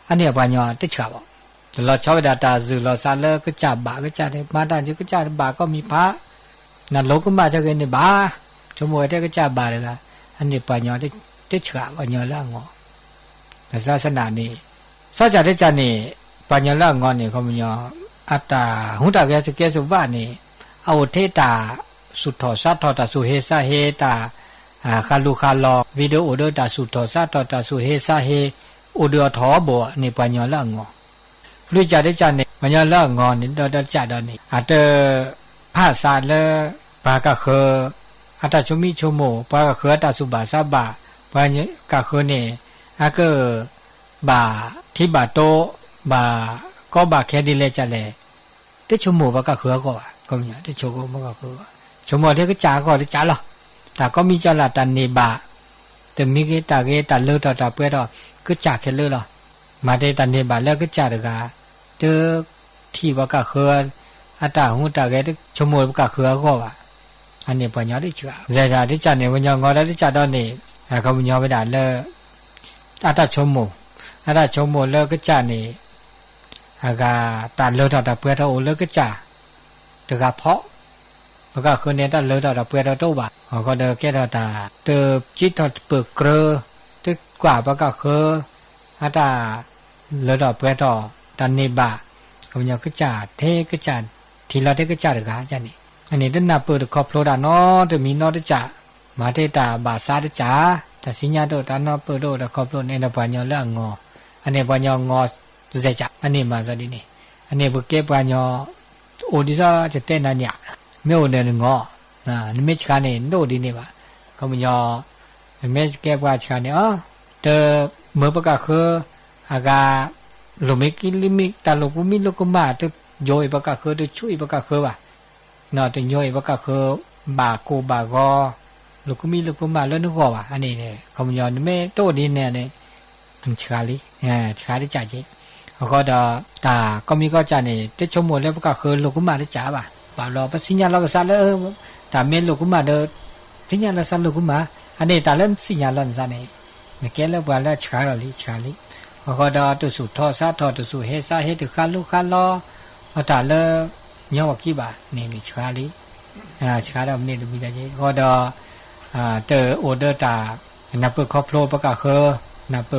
อันนี้ปัญญาที่ฉะบ่เราชอบดาตาซึเราซาเลก็จะบะก็จะนี่มาดานก็จะบะก็มีพระนั่นโลกมาจะเกินนี่บ้าชั่วโมงเดียวก็จะบาเลยละอันนี้ปัญญาที่ฉะปัญญาละงอแต่ศาสนานี่ศาสนาที่จะนี่ปัญญาละงอนี่เขามีอัตตาหุตตะแกสเกสุวะนี่เอาเทตาสุทโธสัทโธตาสุเฮสะเฮตาคาลุคาลอวิโดโอโดตาสุทโธสัทโธตาสุเฮสะเฮโอเดอทอบ่นี่ปัญญาละงอรู้จักได้จันนี่ปัญญาละงอนี่ดอจัดนี่อัตภาษาเลปากะคืออัตชุมิชุโมปากะคืออัตสุบาสบะปะกะคือเนี่ยอะก็ บ่าที่บ่าโตบ่าก็บ่าแค่ดีเลยจะเลยแต่ชั่วโมงบ่ก็คือก็มีแต่ชั่วโมงบ่ก็คือชั่วโมงที่ก็จ่าก็จ่าหรอแต่ก็มีจะละตันนี่บ่าแต่มีก็ตาก็ตาเลือดตาเปื้อนก็จ่าแค่เลือดหรอมาได้ตันนี่บ่าแล้วก็จ่าเด้อเจอที่บ่ก็คืออาตาหูตาก็ชั่วโมงบ่ก็คือก็ว่าอันนี้ปัญญาได้จ่าเสียที่จ่าเนี่ยปัญญางอได้จ่าตอนนี้เขาปัญญาไปได้เลยอาตาชั่วโมงแล้วก็จ่านี่อากาตาเลือดตาเปื้อนโอเลือดก็จ่าแต่ก็เพาะมันก็คือเนี่ยตาเลือดตาเปื้อนโตบ่าก็เดอแก่ตาเตอจิตเปิดเกลือตึกกว่ามันก็คืออาตาเลือดเปื้อนตานี่บ่าก็มันก็จ่าเทก็จ่าทีละเทก็จ่าเด้อจ่านี่อันนี้ดันนับเปิดครอบโลดาเนาะจะมีเนาะจ่ามาเทตาบ่าซาจ่าแต่สิญญาโตตาเนาะเปิดโดครอบโลดในนปัญญาเรื่องงออันนี้ปัญญางอเสียจ่าอันนี้มาซะดินี่อันนี้บุเก็บปัญญาโอดิซาจะเต้นนั่นเนี่ยไม่โอเดินงอนี่ไม่ช้านี่โดดีนี่บ่ก็มันยอไม่เก็บว่าช้านี่เตอเมื่อประกาศคืออากาลมิกิลิมิตาลกุมิลกุมาตโยยประกาศคือตช่วยประกาศคือว่าเนาะตโยยประกาศคือบาโกบากอลกุมิลกุมาแล้วนึกว่าอันนี้เนี่ยก็มันยอไม่โตดีเนี่ยเนี่ยช้าลิช้าที่จ่าเจก็ดอตาก็มีก็จ่านี่แต่ชั่วโมงแล้วประกาศคือลกุมาได้จ่าบ่ป่ารอปสิญญาเราซะแล้วตาเมนลกุมาเด้อสิญญาเราซะลกุมาอันนี้ตาเล่นสิญญาเราซะนี่แกแล้วบ่แล้วช้าลิก็ดอตุสุทอซะทอตุสุเฮซะเฮตุคาลุคาลอตาเลญอกี่บ่นี่ช้าลิช้าแล้วนี่ดูมีได้ก็ดอเตอโอเดอร์ตานับเปิดครอบโลประกาศคือนับ